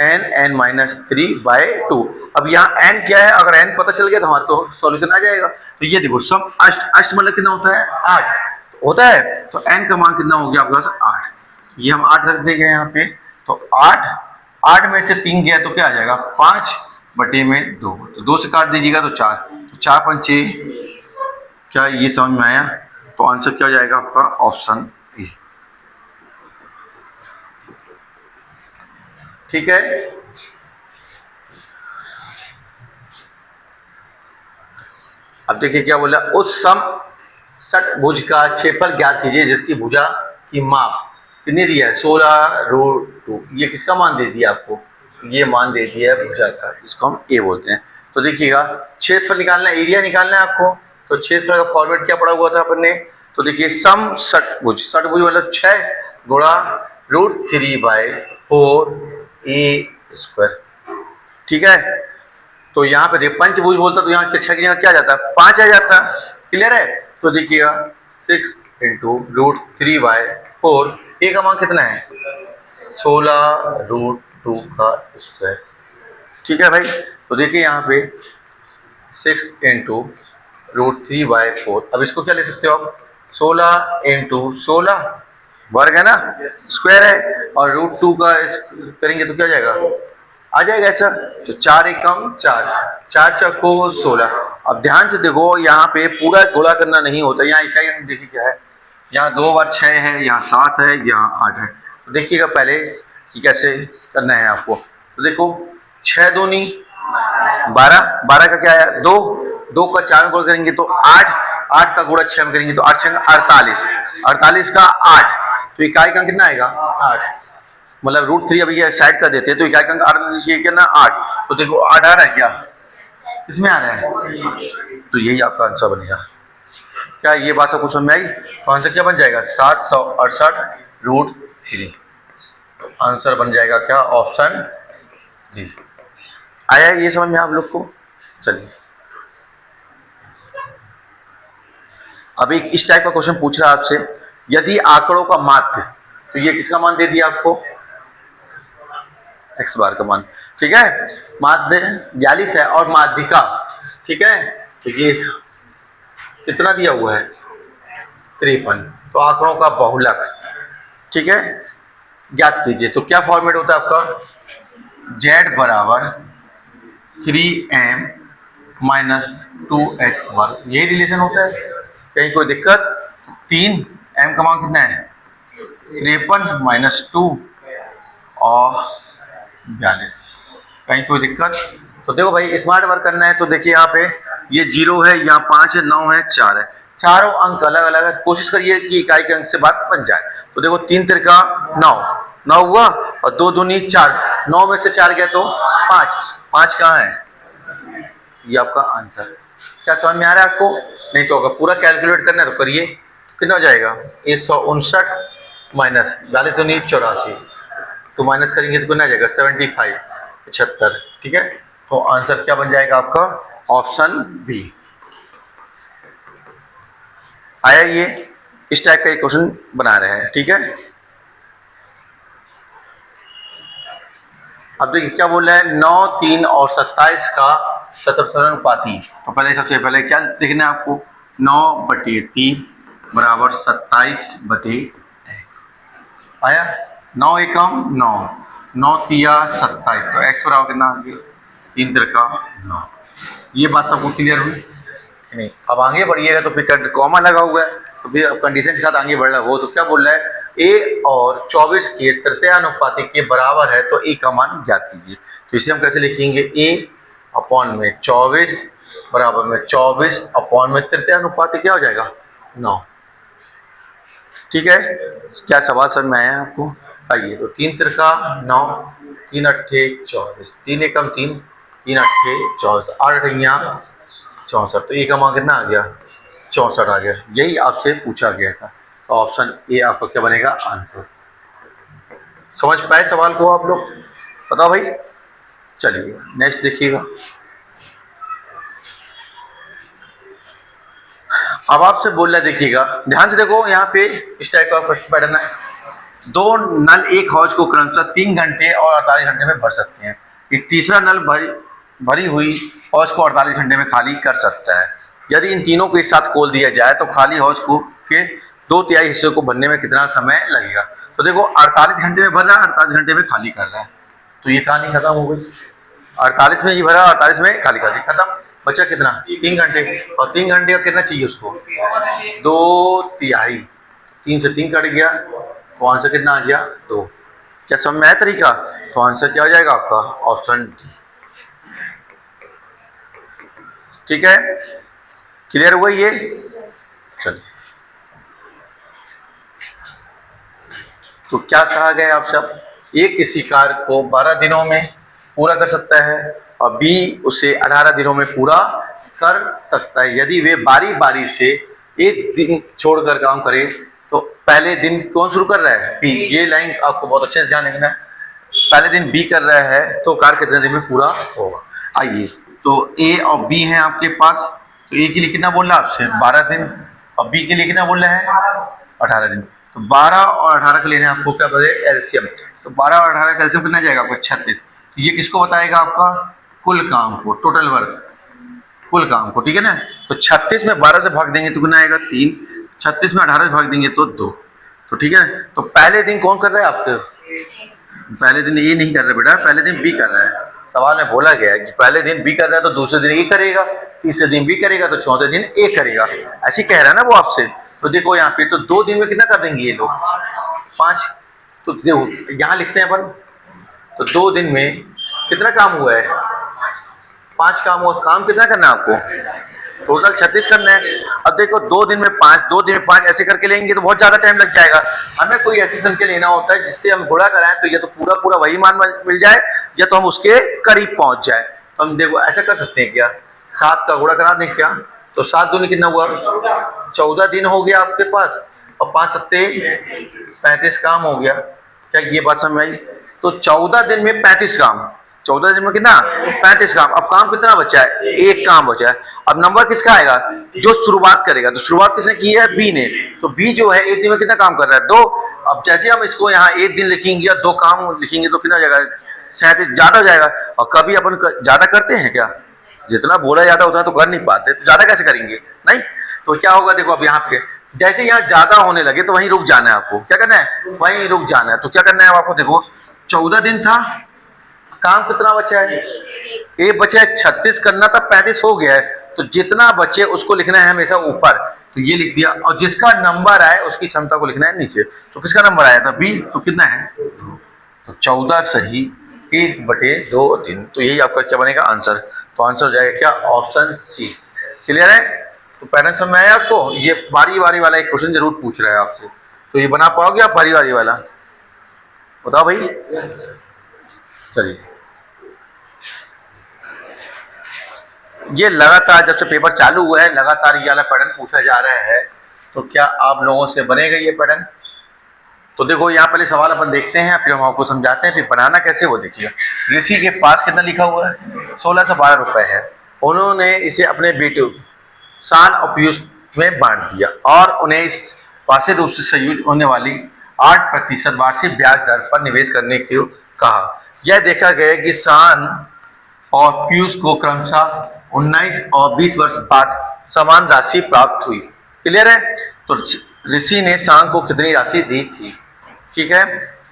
n(n-3/2). अब यहाँ n क्या है? अगर n पता चल गया तो हमारा तो सॉल्यूशन आ जाएगा। तो ये देखो सम अष्ट मतलब कितना होता है? 8 होता है। तो n का मान कितना हो गया आपके पास? 8। ये हम 8 रख देंगे यहाँ पे। तो 8 में से 3 गया तो क्या आ जाएगा? 5/2। तो 2 से काट दीजिएगा तो 4, तो 4 5 6। क्या ये समझ में आया? तो आंसर क्या हो जाएगा आपका? Option A. ठीक है। अब देखिए क्या बोला? उस सम षटभुज का क्षेत्रफल ज्ञात कीजिए जिसकी भुजा की माप कितनी दी है? 16√2। ये किसका मान दे दिया आपको? ये मान दे दिया है भुजा का, जिसको हम ए बोलते हैं। तो देखिएगा क्षेत्रफल निकालना है, एरिया निकालना है आपको। तो क्षेत्रफल का फॉर्मेट क्या पढ़ा हुआ था अपन ने? तो देखिए सम षटभुज, षटभुज मतलब 6 गुणा √3/4a², ठीक है? तो यहाँ पे पंचभुज बोलता तो यहाँ 6 की जगह क्या जाता? 5 आ जाता। क्लियर है? तो देखिएगा 6 × √3/4, ए का मान कितना है? 16√2², ठीक है भाई? तो देखिए यहाँ पे 6 × √3/4। अब इसको क्या ले सकते हो आप? 16 × 16 वर्ग है ना, स्क्वायर है, और √2 का करेंगे तो क्या जाएगा? आ जाएगा ऐसा। तो 4 एकम 4, 4 चौको 16। अब ध्यान से देखो यहाँ पे पूरा गुणा करना नहीं होता। यहाँ इकाई अंक देखिए क्या है? यहाँ 2 बार 6 है, यहाँ 7 है, यहाँ 8 है। तो देखिएगा पहले कि कैसे करना है आपको। तो देखो 6 दूनी 12, 12 का क्या है? 2, 2 का 4 गुणा करेंगे तो 8, 8 का गुणा 6 में करेंगे तो 8 6 48, 48 का 8, तो इकाई का कितना आएगा? 8। मतलब √3 अभी ये साइड कर देते हैं तो इकाई का 8 कितना? 8। तो देखो 8 आ रहा है क्या? इसमें आ रहा है। तो यही आपका आंसर बनेगा। क्या ये बात सबको समझ में आई? तो आंसर क्या बन जाएगा? 768√3। तो आंसर बन जाएगा क्या? Option D. आया ये समझ में आप लोग को? चलिए, अब एक इस टाइप का क्वेश्चन पूछ रहा है आपसे, यदि आंकड़ों का माध्य, तो ये किसका मान दे दिया आपको? x बार का मान, ठीक है? माध्य 42 है और माध्यिका, ठीक है? तो ये कितना दिया हुआ है? 53। तो आंकड़ों का बहुलक, ठीक है, ज्ञात कीजिए। तो क्या फॉर्मेट होता है आपका? z बराबर 3m - 2x वर्ग, यही रिलेशन होता है। कहीं कोई दिक्कत? 3m का मान कितना है? 53 - 2, और 42। कहीं कोई दिक्कत? तो देखो भाई स्मार्ट वर्क करना है तो देखिए यहाँ पे ये 0 है, यहाँ 5 है, 9 है, 4 है, चारों अंक अलग अलग है। कोशिश करिए कि इकाई के अंक से बात बन जाए। तो देखो 3 तिरका 9, 9 हुआ और 2 दूनी 4, 9 में से 4 गया तो 5, 5 कहाँ है? ये आपका आंसर। क्या समझ में आ रहा है आपको? नहीं तो अगर पूरा कैलकुलेट करना है तो करिए। कितना हो जाएगा? 159 माइनस 42 दूनी 84, तो माइनस करेंगे तो कितना आ जाएगा? 75, 75। ठीक है, तो आंसर क्या बन जाएगा आपका? Option B. आया? ये इस टाइप का एक क्वेश्चन बना रहे हैं। ठीक है, अब देखिए क्या बोल रहा है, 9, 3 और 27 का शतुर्थानुपाती। तो पहले सबसे पहले क्या देखना है आपको? 9/3 बराबर 27/x। आया? 9 एकम 9, 9 तिया 27, तो x बराबर कितना आ गया? 3 तिरका 9। ये बात सबको क्लियर हुई कि नहीं? अब आगे बढ़िएगा तो फिर कॉमा लगा हुआ है, तो फिर अब कंडीशन के साथ आगे बढ़ रहा है वो। तो क्या बोल रहा है? a और 24 के तृतीयानुपाती के बराबर है तो a का मान ज्ञात कीजिए। तो इसे हम कैसे लिखेंगे? a/24 बराबर में 24 अपॉन में तृतीयानुपाती क्या हो जाएगा? 9। ठीक है, क्या सवाल समझ में आया आपको? आइए, तो 3 तिरका 9, 3 अट्ठे 24, 3 एकम 3, 3 अट्ठे 24, 8 अठैया 64, तो a का मान कितना आ गया? 64 आ गया। यही आपसे पूछा गया था, तो ऑप्शन ए आपका क्या बनेगा? आंसर। समझ पाए सवाल को आप लोग? बताओ भाई। चलिए नेक्स्ट देखिएगा। अब आपसे बोल रहा है, देखिएगा ध्यान से देखो, यहाँ पे इस टाइप का प्रश्न पैटर्न है। 2 नल एक हौज को क्रमशः 3 घंटे और 48 घंटे में भर सकते हैं। एक तीसरा नल भरी हुई हौज को 48 घंटे में खाली कर सकता है। यदि इन तीनों को एक साथ खोल दिया जाए तो खाली हौज को के 2/3 हिस्से को भरने में कितना समय लगेगा? तो देखो 48 घंटे में भर रहा है, 48 घंटे में खाली कर रहा है, तो ये कहानी खत्म हो गई। 48 में ये भरा, 48 में खाली कर दी, खत्म। बचा कितना? 3 घंटे, और 3 घंटे का कितना चाहिए उसको? 2/3। 3 से 3 कट गया, तो आंसर कितना आ गया? 2। क्या समझ में आया तरीका? तो आंसर क्या हो जाएगा आपका? Option D. ठीक है, क्लियर हुआ ये? चलिए, तो क्या कहा गया आप सब? ए किसी कार्य को 12 दिनों में पूरा कर सकता है और बी उसे 18 दिनों में पूरा कर सकता है। यदि वे बारी बारी से एक दिन छोड़कर काम करें तो पहले दिन कौन शुरू कर रहा है? बी। ये लाइन आपको बहुत अच्छे से ध्यान रखना है। पहले दिन बी कर रहा है तो कार्य कितने दिन में पूरा होगा? आइए, तो ए और बी है आपके पास। तो ए के लिए कितना बोल रहा है आपसे? 12 दिन, और बी के लिए कितना बोल रहा है? 18 दिन। तो 12 और 18 का लेना है आपको, क्या बोले? एलसीएम। तो 12 और 18 का एलसीएम कितना जाएगा आपको? 36। तो ये किसको बताएगा? आपका कुल काम को, टोटल वर्क, कुल काम को। ठीक है ना? तो 36 में 12 से भाग देंगे तो कितना आएगा? 3। 36 में 18 से भाग देंगे तो 2। तो ठीक है, तो पहले दिन कौन कर रहा है आपके? पहले दिन ए नहीं कर रहा बेटा, पहले दिन बी कर रहा है। सवाल में बोला गया है कि पहले दिन बी कर रहा है तो दूसरे दिन ए करेगा, तीसरे दिन बी करेगा तो चौथे दिन ए करेगा। ऐसे कह रहा है ना वो आपसे। तो देखो यहाँ पे तो 2 दिन में कितना कर देंगे ये लोग? 5। तो देखो यहाँ लिखते हैं अपन, तो 2 दिन में कितना काम हुआ है? 5 काम हुआ। काम कितना करना है आपको? टोटल 36 करना है। अब देखो 2 दिन में 5, 2 दिन में 5 ऐसे करके लेंगे तो बहुत ज्यादा टाइम लग जाएगा। हमें कोई ऐसी संख्या लेना होता है जिससे हम गुणा कराएं तो या तो पूरा पूरा वही मान मिल जाए या तो हम उसके करीब पहुंच जाए। तो हम देखो ऐसा कर सकते हैं क्या? 7 का गुणा करा दें क्या? तो 7 दूनी कितना हुआ? 14 दिन हो गया आपके पास, और 5 सत्ते 35 काम हो गया। क्या ये बात समझ आई? तो 14 दिन में 35 काम, 14 दिन में कितना? 35 काम। अब काम कितना बचा है? एक काम बचा है। अब नंबर किसका आएगा? जो शुरुआत करेगा। तो शुरुआत किसने की है? बी ने। तो बी जो है एक दिन में कितना काम कर रहा है? 2। अब जैसे हम इसको यहाँ एक दिन लिखेंगे या 2 काम लिखेंगे तो कितना हो जाएगा? 37 ज्यादा हो जाएगा। और कभी अपन ज्यादा करते हैं क्या? जितना बोला जाता उतना तो कर नहीं पाते, तो ज्यादा कैसे करेंगे? नहीं। तो क्या होगा? देखो अब यहाँ पे जैसे यहाँ ज्यादा होने लगे तो वहीं रुक जाना है आपको। क्या करना है? वहीं रुक जाना है। तो क्या करना है आपको? देखो 14 दिन था, काम कितना बचा है? ये बचा है 36 करना था, 35 हो गया है। तो जितना बचे उसको लिखना है हमेशा ऊपर, तो ये लिख दिया। और जिसका नंबर आए उसकी क्षमता को लिखना है नीचे। तो किसका नंबर आया था? बी। तो कितना है? तो 14 सही 1/2 दिन, तो यही आपका क्या बनेगा आंसर। तो आंसर हो जाएगा क्या, ऑप्शन सी। क्लियर है। तो पैटर्न समझ में आया आपको। ये बारी बारी वाला एक क्वेश्चन जरूर पूछ रहा है आपसे, तो ये बना पाओगे आप बारी बारी वाला, बताओ भाई। चलिए, ये लगातार जब से पेपर चालू हुआ है लगातार ये वाला पैटर्न पूछा जा रहा है, तो क्या आप लोगों से बनेगा ये पैटर्न। तो देखो यहाँ पहले सवाल अपन देखते हैं, फिर हम आपको समझाते हैं, फिर बनाना कैसे वो देखिए। ऋषि के पास कितना लिखा हुआ है, 1612 रुपए है। उन्होंने इसे अपने बेटे शान और पीयूष में बांट दिया और उन्हें इस वार्षिक रूप से संयुक्त होने वाली 8% वार्षिक ब्याज दर पर निवेश करने को कहा। यह देखा गया कि शान और पीयूष को क्रमशः 19 और 20 वर्ष बाद समान राशि प्राप्त हुई। क्लियर है। तो ऋषि ने शान को कितनी राशि दी थी। ठीक है,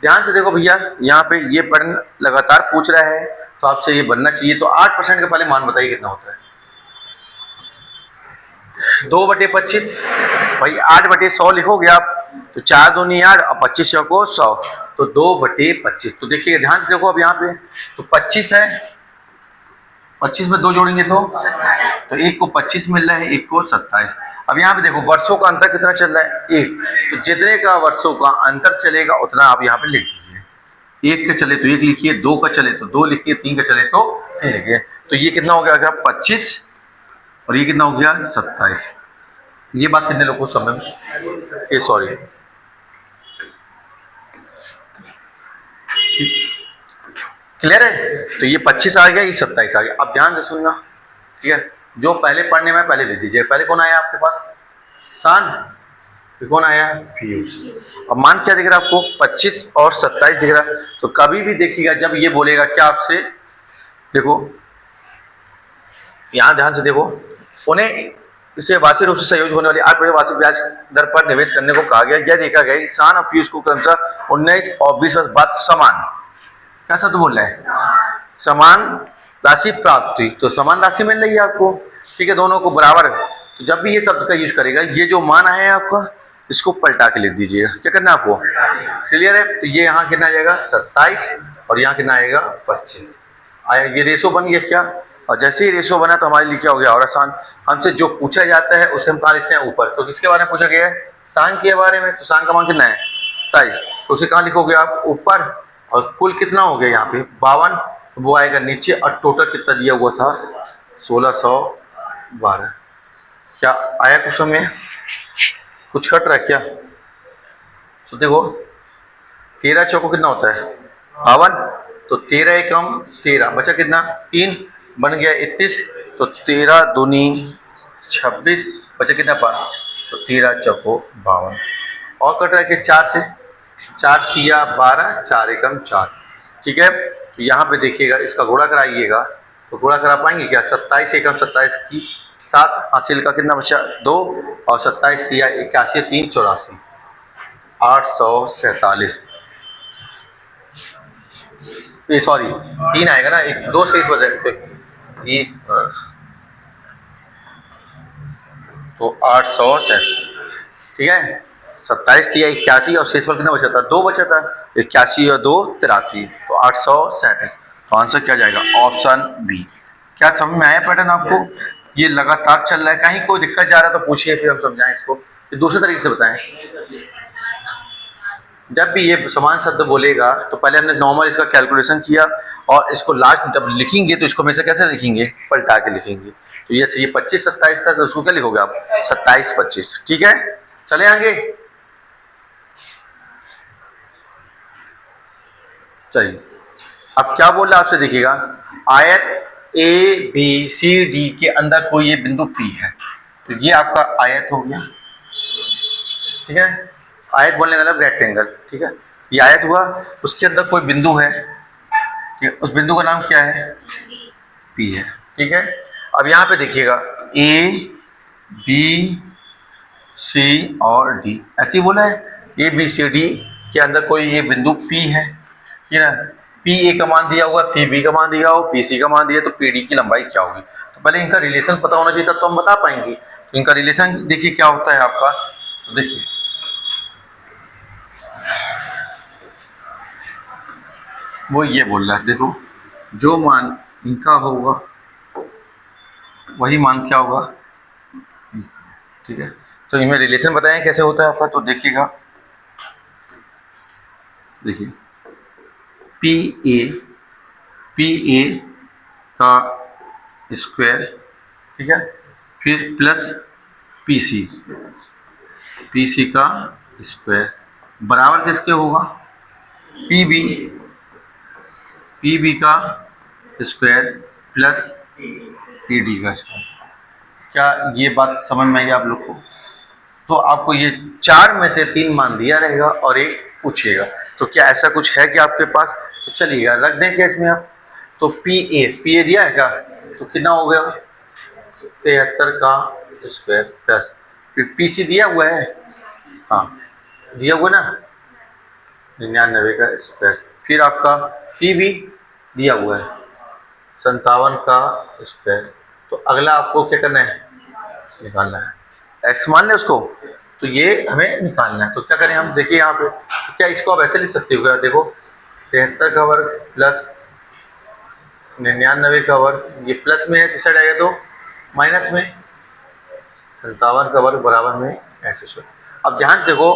ध्यान से देखो भैया, यहाँ पे ये प्रश्न लगातार पूछ रहा है, तो आपसे ये बनना चाहिए। तो 8% का पहले मान बताइए कितना होता है। 2/25 भाई, 8/100 लिखोगे आप, तो 4 दूनी 8 और 25 को 100, तो 2/25। तो देखिए ध्यान से देखो, अब यहाँ पे तो 25 है, 25 में 2 जोड़ेंगे तो एक को 25 मिल रहा है, एक को 27। अब यहाँ पे देखो वर्षों का अंतर कितना चल रहा है, 1। तो जितने का वर्षों का अंतर चलेगा उतना आप यहाँ पे लिख दीजिए। 1 का चले तो 1 लिखिए, 2 का चले तो 2 लिखिए, 3 का चले तो 3 लिखिए। तो ये कितना हो गया 25 और ये कितना हो गया 27। ये बात कितने लोगों को समझ में, ये सॉरी क्लियर है। तो ये 25 आ गया, ये 27 आ गया। अब ध्यान से सुनना, ठीक है। जो पहले पढ़ने में पहले दे दीजिए। पहले कौन आया आपके पास, शान, फिर कौन आया पीयूष। अब मान क्या दिख रहा है आपको, 25 और 27 दिख रहा है। तो कभी भी देखिएगा जब ये बोलेगा क्या आपसे, देखो यहाँ ध्यान से देखो, उन्हें इसे वार्षिक रूप से संयोजित होने वाली 8% वार्षिक ब्याज दर पर निवेश करने को कहा गया। यह देखा गया कि शान और पीयूष को क्रमशः 19 और 20 वर्ष बाद समान, कैसा तो बोल रहा है, समान राशि प्राप्त हुई। तो समान राशि मिल रही है आपको, ठीक है, दोनों को बराबर। तो जब भी ये शब्द का यूज करेगा, ये जो मान आया है आपका, इसको पलटा के लिख दीजिएगा। क्या करना है आपको, क्लियर है। तो ये यहाँ कितना आ जाएगा 27 और यहाँ कितना आएगा 25 आया। ये रेशो बन गया क्या, और जैसे ही रेशो बना तो हमारे लिए क्या हो गया और आसान। हमसे जो पूछा जाता है उसे हम कहाँ लिखते हैं ऊपर। तो किसके बारे में पूछा गया है, शान के बारे में। तो शान का मान कितना है 27, तो उसे कहाँ लिखोगे आप ऊपर। और कुल कितना हो गया यहाँ पे 52, तो वो आएगा नीचे। और टोटल कितना दिया हुआ था 1612। क्या आया कुछ समय, कुछ कट रहा है क्या। तो देखो 13 चौको कितना होता है 52, तो 13 एकम 13 बचा कितना 3 बन गया 31। तो 13 दूनी 26 बचा कितना 5, तो 13 चौको 52। और कट रहा है कि 4 से, 4 तिया 12, 4 एकम 4। ठीक है। तो यहाँ पे देखिएगा इसका गुणा कराइएगा, तो गुणा करा पाएंगे क्या, 27 एकम 27 की 7, हासिल का कितना बचा 2 और 27 तिया 81, 3 84, 847। ये सॉरी 3 आएगा ना, 1 2 से इस वजह ये, तो 847। ठीक है, 27 थी 81 और शेषफल कितना बचा था 2 बचा था, 81 और 2 83, तो 837। तो आंसर क्या जाएगा ऑप्शन बी। क्या समझ में आया पैटर्न आपको। ये लगातार चल रहा है, कहीं कोई दिक्कत जा रहा है तो पूछिए, फिर हम समझाएं इसको। दूसरे तरीके से बताएं, जब भी ये समान शब्द बोलेगा तो पहले हमने नॉर्मल इसका कैलकुलेशन किया, और इसको लास्ट जब लिखेंगे तो इसको हमेशा कैसे लिखेंगे, पलटा के लिखेंगे। तो ये 25 27 था, तो उसको क्या लिखोगे आप 27 25। ठीक है, चले आगे। चलिए, अब क्या बोल रहा है आपसे, देखिएगा आयत ए बी सी डी के अंदर कोई ये बिंदु पी है, तो ये आपका आयत हो गया। ठीक है, आयत बोलने का मतलब रेक्टेंगल। ठीक है, ये आयत हुआ, उसके अंदर कोई बिंदु है, ठीक है, उस बिंदु का नाम क्या है पी है। ठीक है, अब यहाँ पे देखिएगा ए बी सी और डी, ऐसे ही बोला है ए बी सी डी के अंदर कोई ये बिंदु पी है, ठीक है ना। पी ए का मान दिया हुआ, पी बी का मान दिया हो, पी सी का मान दिया, तो पी डी की लंबाई क्या होगी। तो पहले इनका रिलेशन पता होना चाहिए, तब तो हम बता पाएंगे। तो इनका रिलेशन देखिए क्या होता है आपका, तो देखिए वो ये बोल रहा है, देखो जो मान इनका होगा वही मान क्या होगा, ठीक है। तो इनमें रिलेशन बताएं कैसे होता है आपका, तो देखिएगा, देखिए पी ए का स्क्वायर, ठीक है, फिर प्लस पी सी का स्क्वायर बराबर किसके होगा, पी बी का स्क्वायर प्लस पी डी का स्क्वायर। क्या ये बात समझ में आई आप लोग को? तो आपको ये 4 में से 3 मान दिया रहेगा और एक पूछिएगा। तो क्या ऐसा कुछ है कि आपके पास? तो चलिएगा रख दें क्या इसमें आप। तो पी ए दिया है क्या, तो कितना हो गया 73 का स्क्वायर प्लस फिर पी सी दिया हुआ है, हाँ दिया हुआ ना 99 का स्क्वायर, फिर आपका पी भी दिया हुआ है 57 का स्क्वायर। तो अगला आपको क्या करना है, निकालना है। एक्स मान लें उसको, तो ये हमें निकालना है। तो क्या करें हम, देखिए यहाँ पे, तो क्या इसको आप ऐसे लिख सकते हो क्या, देखो 73 का वर्ग प्लस 99 का वर्ग, ये प्लस में है किस साइड आएगा तो माइनस में, 57 का वर्ग बराबर में ऐसे सो। अब ध्यान से देखो,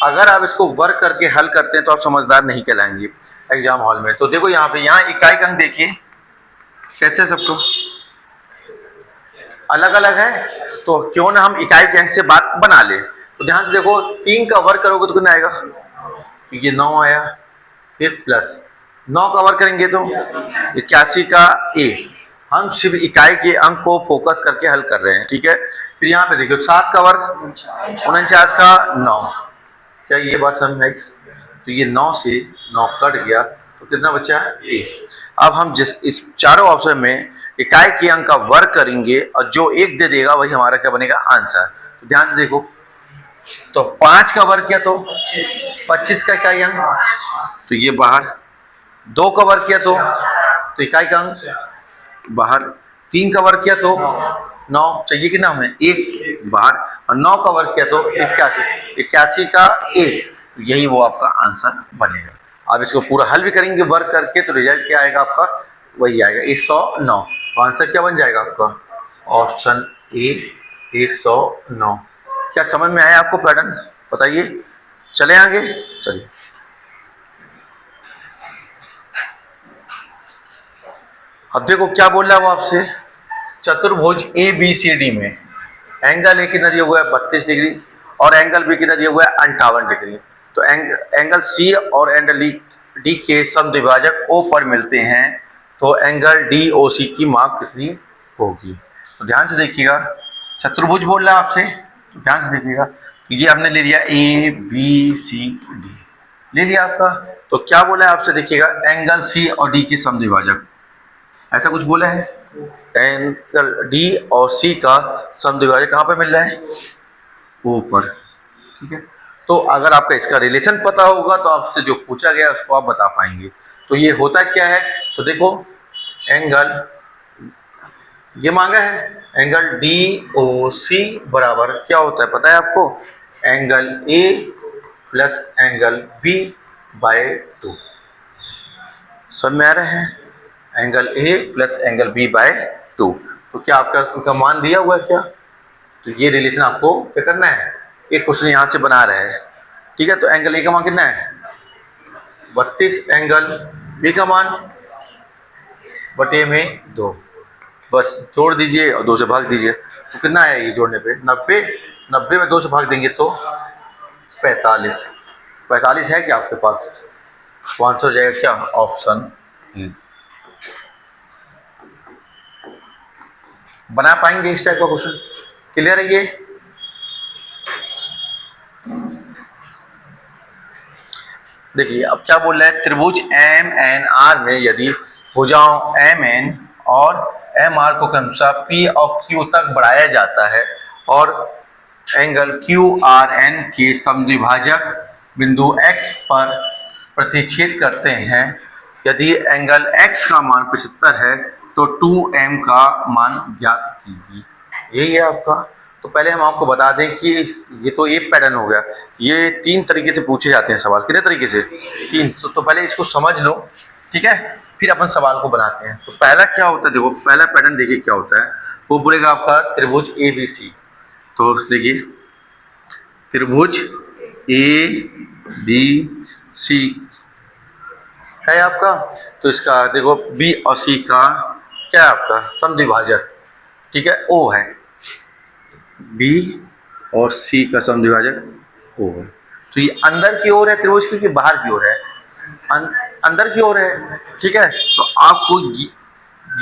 अगर आप इसको वर्ग करके हल करते हैं तो आप समझदार नहीं कहलाएंगे एग्जाम हॉल में। तो देखो यहाँ पे, यहाँ इकाई का अंक देखिए कैसे सबको अलग अलग है, तो क्यों ना हम इकाई के अंक से बात बना ले। तो ध्यान से देखो 3 का वर्ग करोगे तो कितना आएगा, तो ये 9 आया, फिर प्लस 9 का वर्ग करेंगे तो 81 का ए। हम सिर्फ इकाई के अंक को फोकस करके हल कर रहे हैं, ठीक है। फिर यहाँ पे देखिए 7 का वर्ग 49 का 9, क्या ये बात समझ में आई? तो ये 9 से 9 कट गया तो कितना बचा ए। अब हम जिस इस चारों ऑप्शन में इकाई के अंक का वर्ग करेंगे और जो एक दे देगा वही हमारा क्या बनेगा, आंसर। तो ध्यान से देखो, तो 5 का वर्ग किया तो 25 का इकाई अंक, तो ये बाहर। 2 का वर्ग किया तो इकाई का अंक बाहर। 3 का वर्ग किया तो 9, चाहिए कितना हमें, 1 बाहर। और 9 का वर्ग किया तो 81 का 1, यही वो आपका आंसर बनेगा। आप इसको पूरा हल भी करेंगे वर्क करके तो रिजल्ट क्या आएगा आपका, वही आएगा 109। तो आंसर क्या बन जाएगा आपका, ऑप्शन ए 109। क्या समझ में आया आपको पैटर्न, बताइए। चले आगे, चलिए अब देखो क्या बोल रहा है वो आपसे। चतुर्भुज ए बी सी डी में एंगल ए कितना दिया हुआ है 32 डिग्री और एंगल बी कितना दिया हुआ है 58 डिग्री। तो एंगल सी और एंगल डी के समद्विभाजक ओ पर मिलते हैं, तो एंगल डी ओ सी की माप कितनी होगी। तो ध्यान से देखिएगा, चतुर्भुज बोल रहा है आपसे, तो ध्यान से देखिएगा। ये हमने ले लिया ए बी सी डी ले लिया आपका। तो क्या बोला है आपसे, देखिएगा एंगल सी और डी के समद्विभाजक, ऐसा कुछ बोला है। एंगल डी और सी का समद्विभाजक कहाँ पे मिल रहा है, ऊपर, ठीक है। तो अगर आपका इसका रिलेशन पता होगा तो आपसे जो पूछा गया उसको आप बता पाएंगे। तो ये होता क्या है, तो देखो एंगल ये मांगा है, एंगल डी ओ सी बराबर क्या होता है पता है आपको, angle A plus angle B by 2। समझ में आ रहा है, angle A plus angle B by 2। तो क्या आपका उनका मान दिया हुआ है क्या, तो ये रिलेशन आपको क्या करना है, एक क्वेश्चन यहाँ से बना रहे हैं, ठीक है। तो एंगल ए का मान कितना है 32, एंगल बी का मान बटे में 2, बस जोड़ दीजिए और 2 से भाग दीजिए। तो कितना आया ये जोड़ने पे 90, 90 में 2 से भाग देंगे तो 45, 45 है क्या आपके पास, तो आंसर हो जाएगा क्या, ऑप्शन ई। बना पाएंगे इस टाइप का क्वेश्चन, क्लियर है ये। देखिए अब क्या बोल रहा है, त्रिभुज एम एन आर में यदि भुजाओं एम एन और एम आर को क्रमशः पी और क्यू तक बढ़ाया जाता है और एंगल क्यू आर एन के समद्विभाजक बिंदु एक्स पर प्रतिच्छेद करते हैं, यदि एंगल एक्स का मान 75 है तो 2m का मान ज्ञात कीजिए। यही है आपका। तो पहले हम आपको बता दें कि ये तो एक पैटर्न हो गया, ये 3 तरीके से पूछे जाते हैं सवाल, कितने तरीके से, 3। तो पहले इसको समझ लो ठीक है, फिर अपन सवाल को बनाते हैं। तो पहला क्या होता है, देखो पहला पैटर्न देखिए क्या होता है, वो बोलेगा आपका त्रिभुज ए बी सी। तो देखिए त्रिभुज ए बी सी है आपका, तो इसका देखो बी और सी का क्या है आपका समद्विभाजक, ठीक है, ओ है, बी और सी का समद्विभाजक ओ है। तो ये अंदर की ओर है त्रिभुज की, बाहर की ओर है, अंदर की ओर है, ठीक है। तो आपको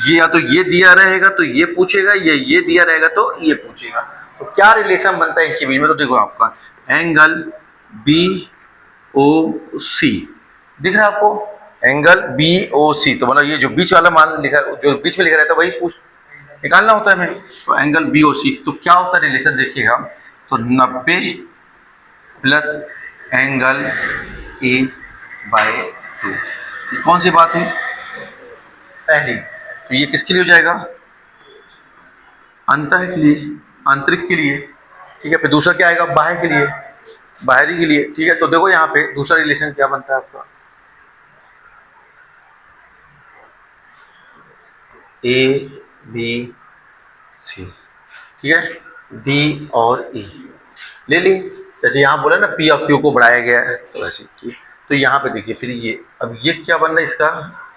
ये या तो ये दिया रहेगा तो ये पूछेगा, या ये दिया रहेगा तो ये पूछेगा। तो क्या रिलेशन बनता है इनके बीच में, तो देखो आपका एंगल बी ओ सी दिख रहा है आपको, एंगल बी ओ सी, तो मतलब ये जो बीच वाला मान लिखा, जो बीच में लिखा रहता है वही पूछ निकालना होता है हमें। तो एंगल बी ओ सी, तो क्या होता है रिलेशन देखिएगा, तो 90 प्लस एंगल ए बाय 2, कौन सी बात हुई पहली। तो ये किसके लिए हो जाएगा, अंतः के लिए, आंतरिक के लिए, ठीक है। फिर दूसरा क्या आएगा, बाह्य के लिए, बाहरी के लिए, ठीक है। तो देखो यहाँ पे दूसरा रिलेशन क्या बनता है आपका, ए बी सी, ठीक है, डी और ई ले ली। जैसे यहाँ बोला ना पी और क्यू को बढ़ाया गया है, तो वैसे ठीक। तो यहाँ पे देखिए फिर ये, अब ये क्या बन रहा है इसका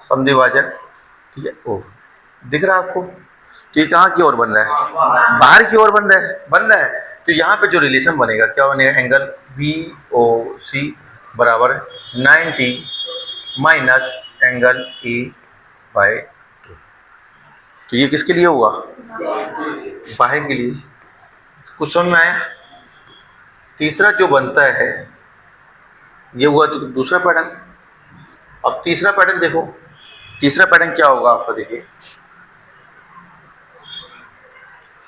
समद्विभाजक, ठीक है, ओ दिख रहा है आपको। तो ये कहाँ की ओर बन रहा है, बाहर की ओर बन रहा है। तो यहाँ पे जो रिलेशन बनेगा क्या बनेगा, एंगल बी ओ सी बराबर 90 माइनस एंगल ए बाय 2। तो ये किसके लिए हुआ, बाह्य के लिए। कुछ समझ में आया। तीसरा जो बनता है ये हुआ तो दूसरा पैटर्न। अब तीसरा पैटर्न देखो, तीसरा पैटर्न क्या होगा आपका देखिए,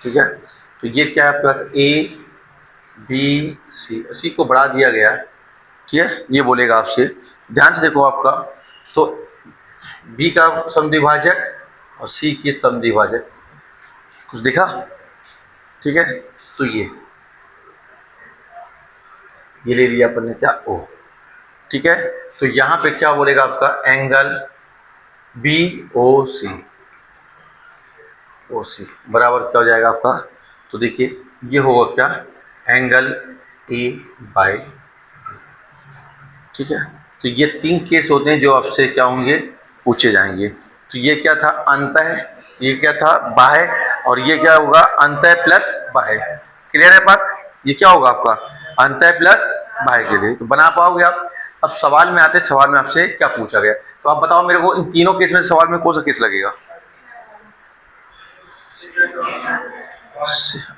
ठीक है। तो ये क्या है आपके पास, ए बी सी को बढ़ा दिया गया, ठीक है। ये बोलेगा आपसे, ध्यान से देखो आपका, तो बी का समद्विभाजक और सी की समद्विभाजक, कुछ दिखा, ठीक है। तो ये ले लिया अपन ने क्या, ओ, ठीक है। तो यहाँ पे क्या बोलेगा आपका, एंगल बी ओ सी बराबर क्या हो जाएगा आपका, तो देखिए ये होगा क्या, एंगल ए बाय, ठीक है। तो ये 3 केस होते हैं जो आपसे क्या होंगे, पूछे जाएंगे। तो ये क्या था, अंतः, ये क्या था बाह्य, और ये क्या होगा अंतः प्लस बाह्य। क्लियर है बात, ये क्या होगा आपका अंतः प्लस बाह्य के लिए। तो बना पाओगे आप। अब सवाल में आते, सवाल में आपसे क्या पूछा गया, तो आप बताओ मेरे को इन तीनों केस में सवाल में कौन सा केस लगेगा,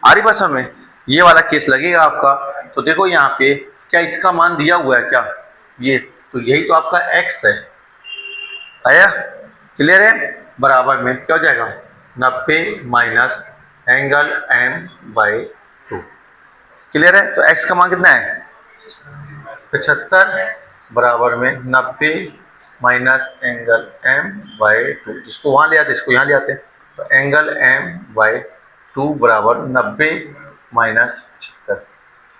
आ रही बात समझ में, ये वाला केस लगेगा आपका। तो देखो यहाँ पे क्या इसका मान दिया हुआ है क्या, ये, तो यही तो आपका x है, आया, क्लियर है। बराबर में क्या हो जाएगा, 90 minus angle m by 2, clear है। तो x का मान कितना है 75, बराबर में 90 माइनस एंगल m बाय 2, जिसको वहाँ ले आते इसको यहाँ ले आते हैं। तो एंगल m बाय 2 बराबर 90 माइनस 75,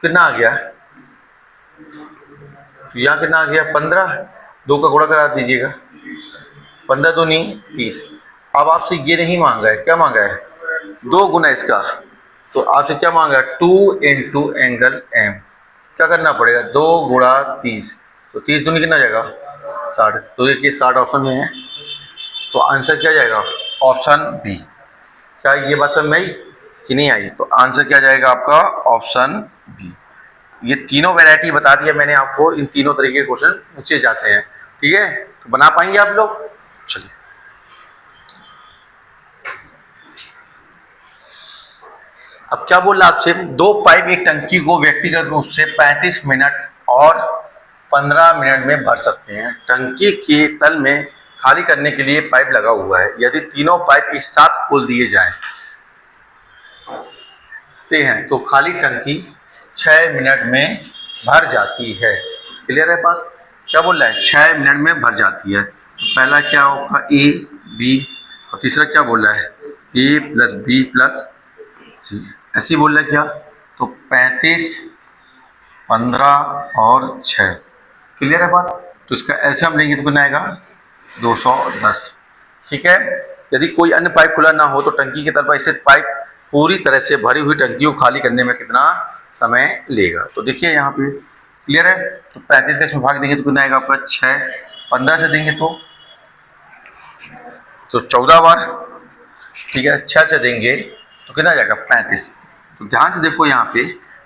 कितना आ गया, तो यहाँ कितना आ गया 15, 2 का गुणा करा दीजिएगा, 15 दूनी 30। अब आपसे ये नहीं मांगा है, क्या मांगा है 2 गुना इसका, तो आपसे क्या मांगा है 2 इंटू एंगल m, क्या करना पड़ेगा 2 गुणा 30, तो 30 दूनी कितना जाएगा 60। तो देखिए 60 ऑप्शन में है, तो आंसर क्या जाएगा ऑप्शन बी। क्या ये बात समझ में आई कि नहीं आई, तो आंसर क्या जाएगा आपका ऑप्शन बी। ये तीनों वैरायटी बता दिया मैंने आपको, इन तीनों तरीके के क्वेश्चन पूछे जाते हैं, ठीक है। तो बना पाएंगे आप लोग, चलिए। अब क्या बोल रहा आपसे, 2 पाइप एक टंकी को व्यक्तिगत रूप से 35 मिनट और 15 मिनट में भर सकते हैं। टंकी के तल में खाली करने के लिए पाइप लगा हुआ है। यदि तीनों पाइप एक साथ खोल दिए जाएं तो खाली टंकी 6 मिनट में भर जाती है। क्लियर है बात, क्या बोल रहा है 6 मिनट में भर जाती है। पहला क्या होगा ए बी, और तीसरा क्या बोल रहा है ए प्लस बी प्लस सी, ऐसे ही बोल रहा है क्या, तो 35, 15 और 6, क्लियर है बात। तो इसका ऐसे हम लेंगे तो कितना आएगा 210। ठीक है। यदि कोई अन्य पाइप खुला ना हो तो टंकी की तरफ स्थित पाइप पूरी तरह से भरी हुई टंकी को खाली करने में कितना समय लेगा। तो देखिए यहाँ पे क्लियर है। तो 35 का इसमें भाग देंगे तो कितना आएगा आपका 6, 15 से देंगे तो 14 बार। ठीक है, 6 से देंगे तो कितना आ जाएगा 35। तो ध्यान से देखो यहाँ पे,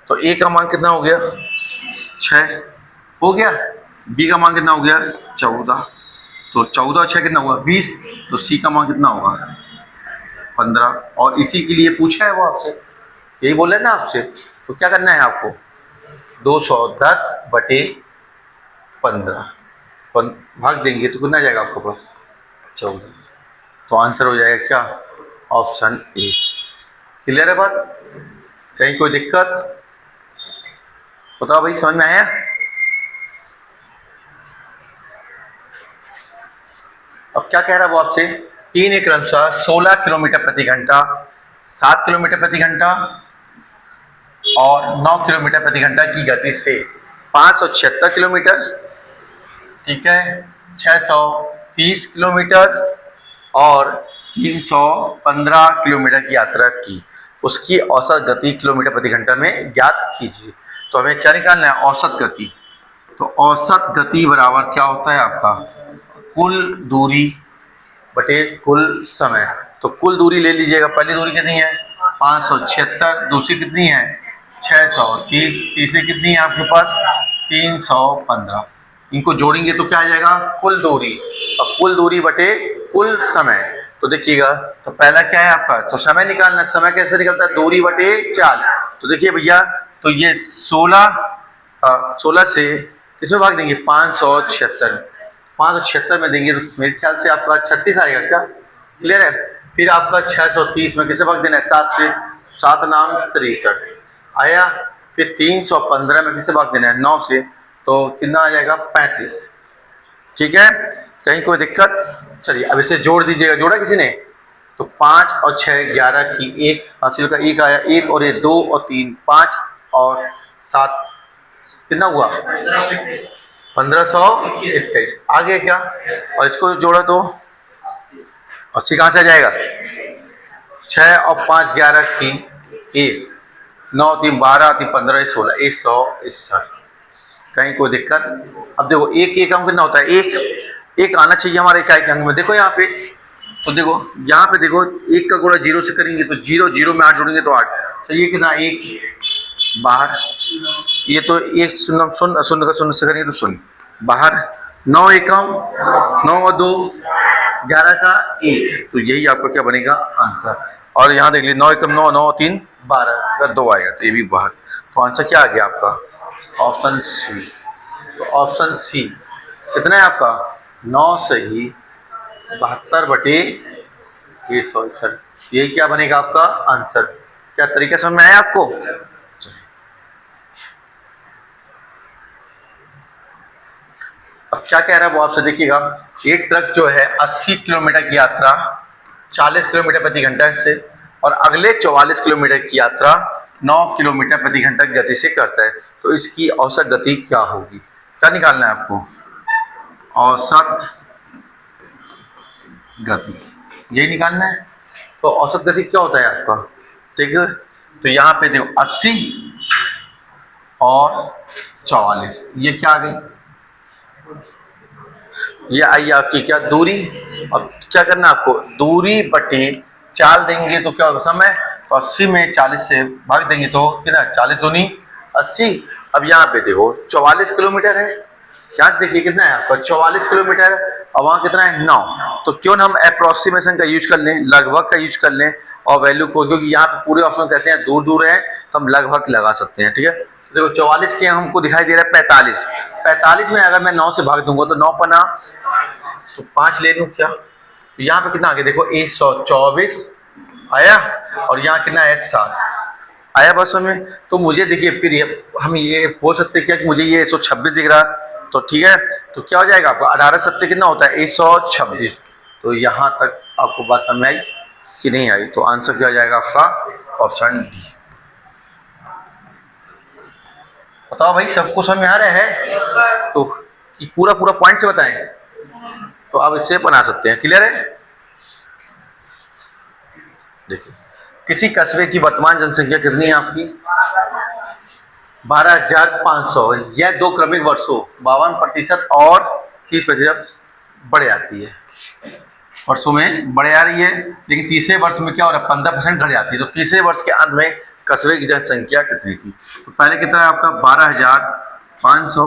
तो ए का मान कितना हो गया 6 हो गया, बी का मान कितना हो गया 14, तो 14 और 6 कितना हुआ 20, तो सी का मान कितना होगा 15। और इसी के लिए पूछा है वो आपसे, यही बोले ना आपसे। तो क्या करना है आपको 210 बटे 15 भाग देंगे तो कितना जाएगा आपके पास 14। तो आंसर हो जाएगा क्या ऑप्शन ए। क्लियर है बात, कहीं कोई दिक्कत बताओ भाई, समझ में आया। अब क्या कह रहा है वो आपसे, 3 एक क्रमशः 16 किलोमीटर प्रति घंटा, 7 किलोमीटर प्रति घंटा और 9 किलोमीटर प्रति घंटा की गति से 576 किलोमीटर, ठीक है, 630 किलोमीटर और 315 किलोमीटर की यात्रा की, उसकी औसत गति किलोमीटर प्रति घंटा में ज्ञात कीजिए। तो हमें क्या निकालना है औसत गति। तो औसत गति बराबर क्या होता है आपका कुल दूरी बटे कुल समय। तो कुल दूरी ले लीजिएगा, पहली दूरी कितनी है 576, दूसरी कितनी है 630, तीसरी कितनी है आपके पास 315। इनको जोड़ेंगे तो क्या आ जाएगा कुल दूरी, और कुल दूरी बटे कुल समय। तो देखिएगा, तो पहला क्या है आपका, तो समय निकालना। समय कैसे निकलता है दूरी बटे चाल। तो देखिए भैया, तो ये 16 से किसमें भाग देंगे 576, 576 में देंगे तो मेरे ख्याल से आपका 36 आएगा क्या, क्लियर है। फिर आपका 630 में किसे भाग देना है 7 से, 7 नाम 63 आया। फिर 315 में किसे भाग देना है 9 से, तो कितना आ जाएगा 35। ठीक है, कहीं कोई दिक्कत। चलिए अब इसे जोड़ दीजिएगा, जोड़ा किसी ने, तो 5 और 6 11 की 1 हासिल का 1 आया, 1 और ये 2 और 3 5 और 7 कितना हुआ 1521 आ गया क्या। और इसको जोड़ा तो 80 कहाँ से आ जाएगा, 6 और 5 11 की 1, 9 3 12 3 15 16 161। कहीं कोई दिक्कत। अब देखो एक एक अंक कितना होता है, एक आना चाहिए हमारे इकाई के अंक में। देखो यहाँ पे, तो देखो यहाँ पे देखो 1 का गुणा 0 से करेंगे तो 0 0 में 8 जोड़ेंगे तो 8, तो ये कितना 1 बाहर, ये तो 1 शून्य शून्य शून्य का शून्य से करेंगे तो शून्य बाहर, 9 एकम 9 और 2 11 का 1, तो यही आपका क्या बनेगा आंसर। और यहाँ देख लीजिए 9 एकम 9 9 3 12 का 2 आएगा, तो ये भी बाहर। तो आंसर क्या आ गया आपका ऑप्शन सी। तो ऑप्शन सी कितना है आपका 9 सही 72 बटे 161, ये क्या बनेगा आपका आंसर। क्या तरीका समझ में आया आपको। अब क्या कह रहा है वो आपसे देखिएगा, एक ट्रक जो है 80 किलोमीटर की यात्रा 40 किलोमीटर प्रति घंटा से और अगले 44 किलोमीटर की यात्रा 9 किलोमीटर प्रति घंटा की गति से करता है, तो इसकी औसत गति क्या होगी। क्या निकालना है आपको औसत गति, यही निकालना है। तो औसत गति क्या होता है आपका, ठीक है। तो यहाँ पे देखो 80 और 44, ये क्या आ गई, ये आई आपकी क्या दूरी। अब क्या करना आपको दूरी बटे चाल देंगे तो क्या होगा समय, तो 80 में 40 से भाग देंगे तो कितना 40 दूनी 80। अब यहाँ पे देखो 44 किलोमीटर है, यहाँ से देखिए कितना है आपका 44 किलोमीटर और वहाँ कितना है 9, तो क्यों ना हम अप्रोक्सीमेशन का यूज कर लें, लगभग का यूज कर लें और वैल्यू को, क्योंकि यहाँ पे पूरे ऑप्शन कहते हैं दूर दूर है तो हम लगभग लगा सकते हैं। ठीक है, देखो 44 के हमको दिखाई दे रहा है 45, 45 में अगर मैं 9 से भाग दूंगा तो 9 पना तो 5 ले लूँ क्या, तो यहाँ पे कितना आ गया देखो 124 आया और यहाँ कितना है 7 आया बस में। तो मुझे देखिए फिर ये हम ये बोल सकते हैं क्या कि मुझे ये 126 दिख रहा, तो ठीक है, तो क्या हो जाएगा आपका 18 सत्ते कितना होता है 126। तो यहाँ तक आपको बात समझ आई कि नहीं आई, तो आंसर क्या हो जाएगा आपका ऑप्शन डी। बताओ भाई सबको समझ में आ रहा है, तो पूरा पूरा पॉइंट से बताएं। तो आप इससे बना सकते हैं। क्लियर है? देखिए, किसी कस्बे की वर्तमान जनसंख्या कितनी है आपकी? 12,500। यह 2 क्रमिक वर्षों 52% और 30% बढ़ जाती है, वर्षों में बढ़ जा रही है। लेकिन तीसरे वर्ष में क्या हो रहा है? 15% घट जाती है। तो तीसरे वर्ष के अंत में कस्बे की जनसंख्या कितनी थी? तो पहले कितना है आपका? 12,500।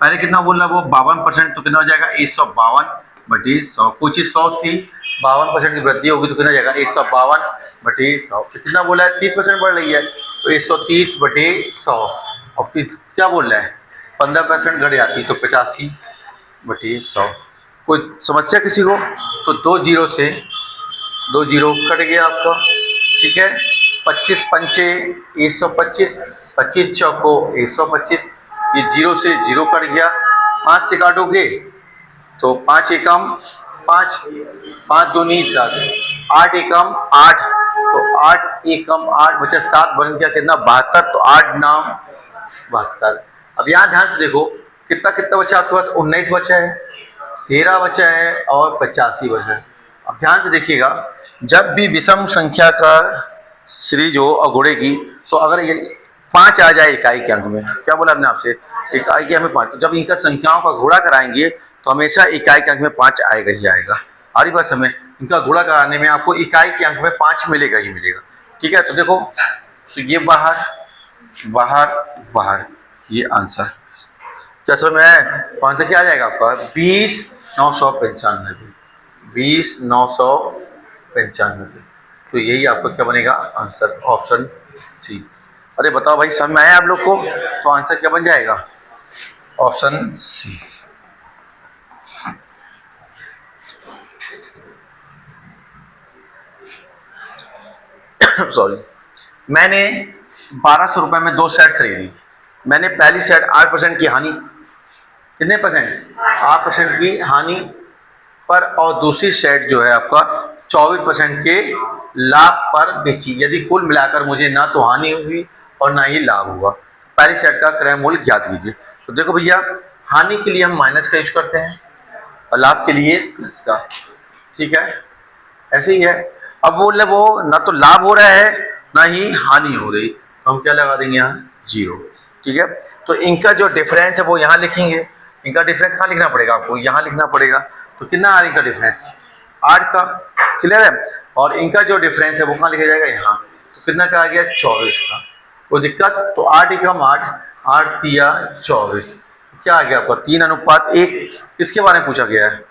पहले कितना बोल रहा है वो? 52%। तो कितना हो जाएगा? 152/100। कुछ ही 100 थी, 52% की वृद्धि होगी तो कितना हो जाएगा? 152/100। कितना बोला है? 30% बढ़ रही है, तो 130/100। और फिर क्या बोल रहा है? 15% घट जाती तो 85/100। कोई समस्या किसी को? तो 2 जीरो से 2 जीरो कट गया आपका। ठीक है, 25 पंचे 125, 25 चौको 125। ये जीरो से जीरो कट गया। 5 से काटोगे तो 5 एकम 5, 5 दूनी 10, 8 एकम 8, तो 8 एकम 8 बचा 7, बन गया कितना? 72। तो 8 नाम 72। अब यहाँ ध्यान से देखो कितना कितना बचा आपके पास? 19 बचा है, 13 बचा है और 85 बचा है। अब ध्यान से देखिएगा, जब भी विषम संख्या का सीरीज हो और गुणे की, तो अगर ये 5 आ जाए इकाई के अंक में, क्या बोला आपने आपसे? इकाई के अंक में 5, तो जब इनका संख्याओं का गुणा कराएंगे तो हमेशा इकाई के अंक में 5 आएगा ही आएगा। आ रही बात समझ? इनका गुणा कराने में आपको इकाई के अंक में 5 मिलेगा ही मिलेगा। ठीक है, तो देखो, तो ये बाहर बाहर बाहर, ये आंसर क्या समझ में है? तो आंसर क्या आ जाएगा आपका? 20,995। 20,995। तो यही आपका क्या बनेगा? Answer, option C. अरे बताओ भाई, समझ में आया आप लोग को? तो आंसर क्या बन जाएगा? ऑप्शन सी। सॉरी, मैंने 1200 रुपए में 2 सेट खरीदी। मैंने पहली सेट 8% की हानि, कितने परसेंट? 8% की हानि पर, और दूसरी सेट जो है आपका 24% के लाभ पर बेची। यदि कुल मिलाकर मुझे ना तो हानि हुई और ना ही लाभ हुआ, पहली सेट का क्रय मूल्य ज्ञात कीजिए। तो देखो भैया, हानि के लिए हम माइनस का यूज करते हैं और लाभ के लिए प्लस का। ठीक है, ऐसे ही है। अब बोल रहे वो ना तो लाभ हो रहा है ना ही हानि हो रही, तो हम क्या लगा देंगे? यहाँ 0। ठीक है, तो इनका जो डिफरेंस है वो यहाँ लिखेंगे। इनका डिफरेंस कहाँ लिखना पड़ेगा आपको? यहाँ लिखना पड़ेगा। तो कितना आ रहा है इनका डिफरेंस? 8 का। क्लियर है? और इनका जो डिफरेंस है वो कहाँ लिखा जाएगा? यहाँ। तो कितना का आ गया? 24 का। कोई दिक्कत? तो 8 एकम 8, 8 तिया 24। क्या आ गया आपका? 3:1। किसके बारे में पूछा गया है?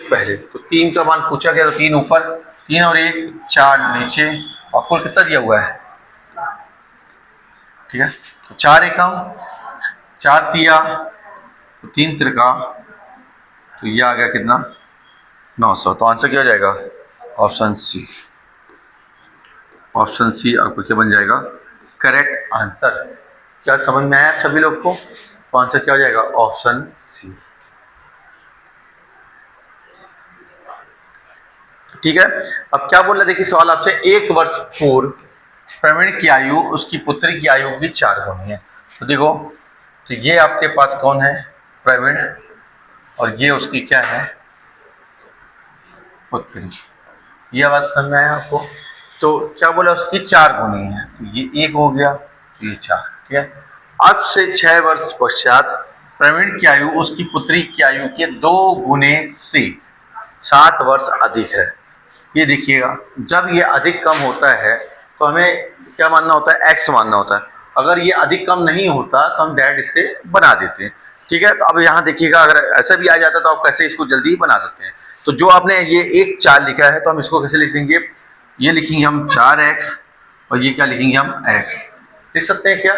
पहले तो 3 का मान पूछा गया, तो 3 ऊपर, 3 और 1 4 नीचे, और कुल कितना दिया हुआ है? ठीक है, तो 4 एकम 4 तिया, तो 3 त्रिका, तो ये आ गया कितना? 900। तो आंसर क्या हो जाएगा? ऑप्शन सी। ऑप्शन सी आपको क्या बन जाएगा? Correct answer. क्या समझ में आया सभी लोग को? तो आंसर क्या हो जाएगा? Option C. ठीक है, अब क्या बोल रहे? देखिए सवाल आपसे, 1 वर्ष पूर्व प्रवीण की आयु उसकी पुत्री की आयु की 4 गुनी है। तो देखो, तो ये आपके पास कौन है? प्रवीण, और ये उसकी क्या है? पुत्री। ये बात समझ में आया आपको? तो क्या बोला? उसकी 4 गुनी है, तो ये 1 हो गया, तो ये 4। ठीक है, अब से 6 वर्ष पश्चात प्रवीण की आयु उसकी पुत्री की आयु के 2 गुने से 7 वर्ष अधिक है। ये देखिएगा, जब ये अधिक कम होता है तो हमें क्या मानना होता है? एक्स मानना होता है। अगर ये अधिक कम नहीं होता तो हम डायरेक्ट इससे बना देते हैं। ठीक है, तो अब यहाँ देखिएगा, अगर ऐसा भी आ जाता तो आप कैसे इसको जल्दी बना सकते हैं। तो जो आपने ये 1 4 लिखा है, तो हम इसको कैसे लिख देंगे? ये लिखेंगे हम 4x, और ये क्या लिखेंगे हम? x। लिख सकते हैं क्या?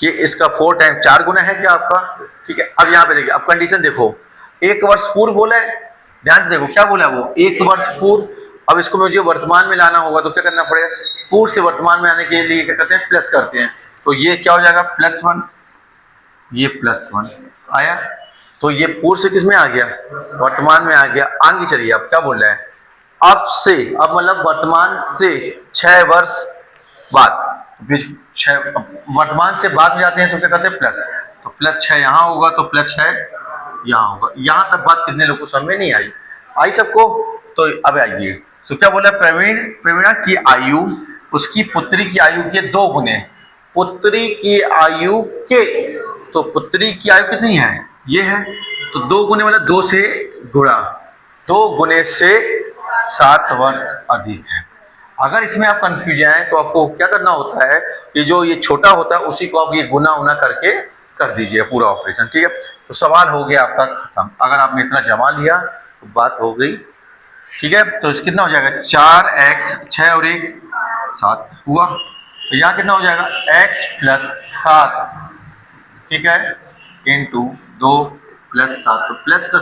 ये इसका 4 टाइम 4 गुना है क्या आपका? ठीक है, अब यहाँ पे देखिए, अब कंडीशन देखो, 1 वर्ष पूर्व बोला है, ध्यान से देखो क्या बोला वो? 1 वर्ष पूर्व। अब इसको मुझे वर्तमान में लाना होगा, तो क्या करना पड़ेगा? पूर्व से वर्तमान में आने के लिए क्या करते हैं? प्लस करते हैं। तो ये क्या हो जाएगा? +1, ये +1 आया। तो ये पूर्व से किस में आ गया? वर्तमान में आ गया। आगे चलिए, अब क्या बोल रहा है? अब से, अब मतलब वर्तमान से 6 वर्ष बाद, वर्तमान से बाद में जाते हैं तो क्या करते हैं? प्लस। तो +6 यहाँ होगा, तो +6 यहाँ होगा। यहाँ तक बात कितने लोगों को समझ में नहीं आई? आई सबको? तो अब आइए, तो क्या बोला, प्रवीणा की आयु उसकी पुत्री की आयु के 2 गुने। पुत्री की आयु के, तो पुत्री की आयु कितनी है, ये है, तो 2 गुने मतलब 2 से गुणा, 2 गुने से 7 वर्ष अधिक है। अगर इसमें आप कंफ्यूज आए तो आपको क्या करना होता है कि जो ये छोटा होता है उसी को आप ये गुना उना करके कर दीजिए पूरा ऑपरेशन, ठीक है। तो सवाल हो गया आपका खत्म। अगर आपने इतना जमा लिया तो बात हो गई, ठीक है। तो कितना हो जाएगा, 4x 6 और 1 7 हुआ। तो यहाँ कितना हो जाएगा, x + 7, ठीक है, इंटू 2 + 7, तो प्लस का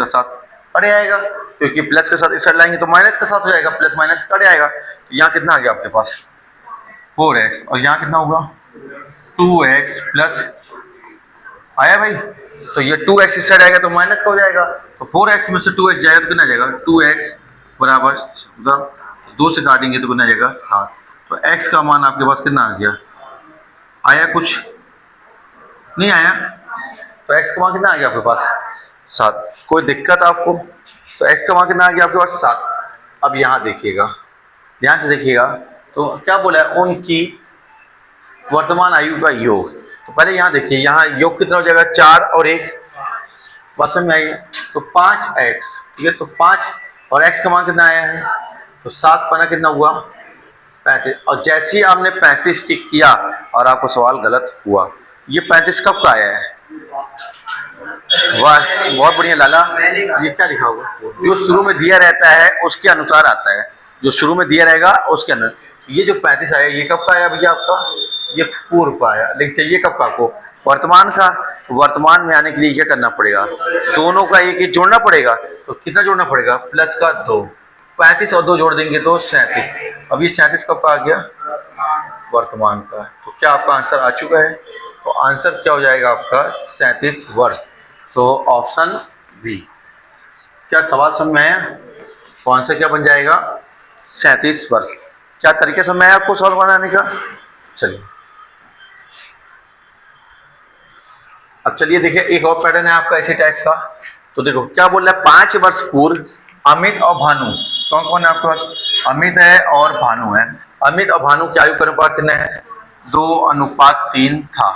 7 कट आएगा, क्योंकि प्लस के साथ इस साइड लाएंगे तो माइनस के साथ हो जाएगा, प्लस माइनस कट आएगा। तो यहाँ कितना आ गया आपके पास, 4x, और यहाँ कितना होगा 2x प्लस, आया भाई। तो ये 2x इस साइड आएगा तो माइनस का हो जाएगा, तो 4x में से 2x जाएगा तो कितना जाएगा, 2x बराबर 14, 2 से काटेंगे तो कितना जाएगा 7। तो x का मान आपके पास कितना आ गया, आया कुछ नहीं आया, तो x का मान कितना आ गया आपके पास 7। कोई दिक्कत आपको? तो x का मान कितना आ गया आपके पास 7। अब यहाँ देखिएगा, ध्यान से देखिएगा, तो क्या बोला है, उनकी वर्तमान आयु का योग। तो पहले यहाँ देखिए, यहाँ योग कितना हो जाएगा, 4 और 1, बात समझ में आई? तो 5x, ठीक है, तो 5 और x का मान कितना आया है, तो 7 पना कितना हुआ 35। और जैसे ही आपने 35 टिक किया और आपको सवाल गलत हुआ, ये 35 कब का आया है, वाह बहुत बढ़िया लाला। ये क्या लिखा होगा, जो शुरू में दिया रहता है उसके अनुसार आता है, जो शुरू में दिया रहेगा उसके अनुसार। ये जो 35 आया ये कब का आया भैया आपका, ये पूर्व का आया, लेकिन चाहिए कब का आपको, वर्तमान का। वर्तमान में आने के लिए क्या करना पड़ेगा, दोनों का एक जोड़ना पड़ेगा। तो कितना जोड़ना पड़ेगा, प्लस का 2, 35 और 2 जोड़ देंगे तो 37। अब ये 37 कब का आ गया, वर्तमान का। तो क्या आपका आंसर आ चुका है, तो आंसर क्या हो जाएगा आपका 37 वर्ष। तो ऑप्शन बी। क्या सवाल समझ में आया, तो आंसर क्या बन जाएगा 37 वर्ष। क्या तरीका समझ में आया आपको सवाल बनाने का? चलिए अब चलिए देखिए, एक और पैटर्न है आपका इसी टाइप का। तो देखो क्या बोल रहा है, 5 वर्ष पूर्व अमित और भानु, कौन कौन है आपके पास, अमित है और भानु है। अमित और भानु की आयु का अनुपात कितना है, 2:3 था।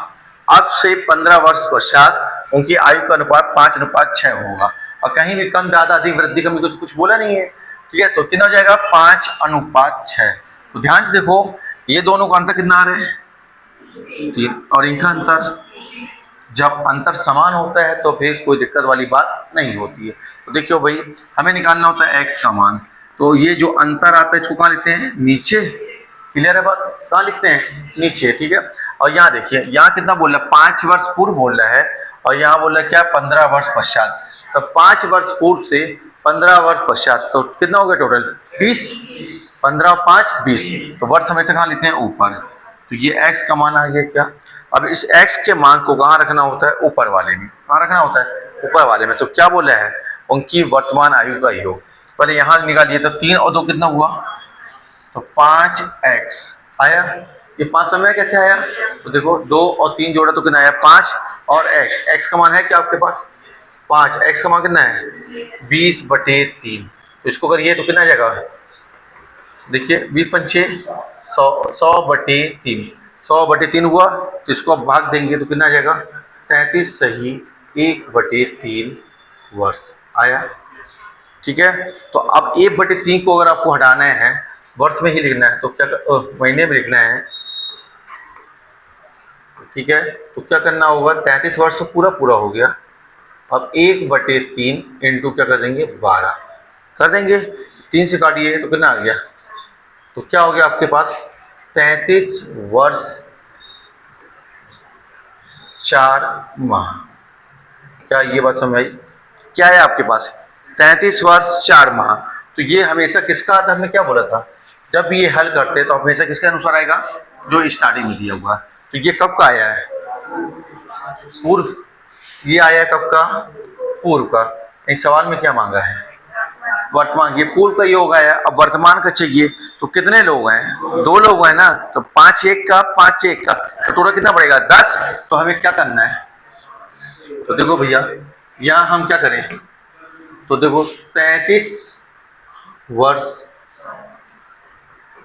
अब से 15 वर्ष पश्चात उनकी आयु का अनुपात 5:6 होगा। और कहीं भी कम ज्यादा अधिक वृद्धि कमी कुछ बोला नहीं है, ठीक है। तो कितना हो जाएगा 5:6। तो ध्यान से देखो, ये दोनों का अंतर कितना आ रहा है 3, और इनका अंतर, जब अंतर समान होता है तो फिर कोई दिक्कत वाली बात नहीं होती है। तो देखियो भाई, हमें निकालना होता है x का मान। तो ये जो अंतर आता है इसको कहाँ लिखते हैं, नीचे, क्लियर है बात, कहाँ लिखते हैं, नीचे, ठीक है। और यहाँ देखिए, यहाँ कितना बोल रहा है, 5 वर्ष पूर्व बोल रहा है, और यहाँ बोल रहा है क्या, 15 वर्ष पश्चात। तो 5 वर्ष पूर्व से 15 वर्ष पश्चात, तो कितना हो गया टोटल 20, 15 और 5 20। तो वर्ष हमें कहाँ लिखते हैं, ऊपर। तो ये x का मान आ गया क्या। अब इस x के मान को कहाँ रखना होता है, ऊपर वाले में। कहाँ रखना होता है, ऊपर वाले में। तो क्या बोला है, उनकी वर्तमान आयु का योग। पहले यहाँ निकालिए, तो 3 और 2 कितना हुआ, तो 5x आया। ये 5 समय कैसे आया, तो देखो 2 और 3 जोड़ा तो कितना आया 5, और x का मान है क्या आपके पास 5, x का मान कितना है 20/3। तो इसको करिए तो कितना आ जाएगा, देखिए 20×5 100, 100/3, 100/3 हुआ। तो इसको अब भाग देंगे तो कितना आ जाएगा 33 सही 1/3 वर्ष आया, ठीक है। तो अब 1/3 को अगर आपको हटाना है, वर्ष में ही लिखना है, तो क्या महीने में लिखना है, ठीक है। तो क्या करना होगा, 33 वर्ष पूरा हो गया। अब 1/3 इंटू क्या कर देंगे 12 कर देंगे, 3 से काटिए तो कितना आ गया, तो क्या हो गया आपके पास 33 वर्ष 4 माह। क्या ये बात समझ आई, क्या है आपके पास 33 वर्ष 4 माह। तो ये हमेशा किसका आता है, हमने क्या बोला था, जब ये हल करते हैं तो हमेशा किसके अनुसार आएगा, जो स्टार्टिंग में दिया हुआ। तो ये कब का आया है, पूर्व, ये आया कब का, पूर्व का। इस सवाल में क्या मांगा है, वर्तमान। ये पूर्व का योग आया, अब वर्तमान का चाहिए। तो कितने लोग हैं, 2 लोग हैं ना, तो 5 1 का 5 1 का, तो टोटल कितना पड़ेगा 10। तो हमें क्या करना है, तो देखो भैया यहाँ हम क्या करें, तो देखो 33 वर्ष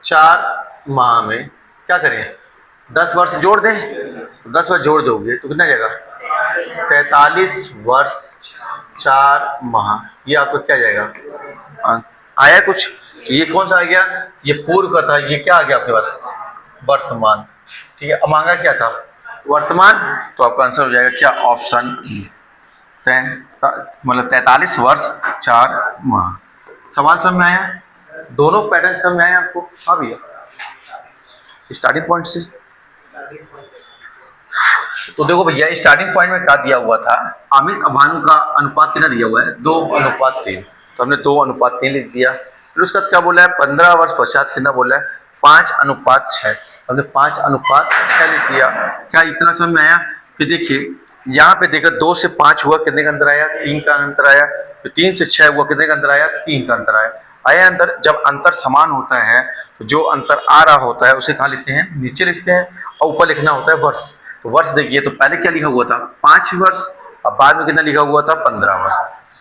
4 माह में क्या करें, 10 वर्ष जोड़ दें, तो 10 वर्ष जोड़ दोगे तो कितना जाएगा, 43 वर्ष 4 माह। ये आपको क्या जाएगा, आया कुछ। तो ये कौन सा आ गया, ये पूर्व का था, ये क्या आ गया आपके पास, वर्तमान। ठीक है, अब मांगा क्या था, वर्तमान, तो आपका आंसर हो जाएगा क्या, ऑप्शन मतलब 43 वर्ष 4 माह। सवाल समझ में आया, दोनों पैटर्न समझ में आए आपको। हाँ भैया, स्टार्टिंग पॉइंट से तो देखो भैया, स्टार्टिंग पॉइंट में क्या दिया हुआ था, अमित भानु का अनुपात कितना दिया हुआ है, 2:3। तो हमने 2:3 लिख दिया। फिर उसका क्या बोला है, 15 वर्ष पश्चात कितना बोला है, 5:6। हमने 5:6 लिख दिया। क्या इतना समझ में आया। फिर देखिए यहाँ पे देखो 2 से 5 हुआ, कितने का अंतर आया, 3 का अंतर आया। तो 3 से 6 हुआ, कितने का अंतर आया, 3 का अंतर आया। आया अंतर। जब अंतर समान होता है तो जो अंतर आ रहा होता है उसे कहाँ लिखते हैं, नीचे लिखते हैं, और ऊपर लिखना होता है वर्ष। तो वर्ष देखिए, तो पहले क्या लिखा हुआ था, 5 वर्ष, और बाद में कितना लिखा हुआ था, 15 वर्ष।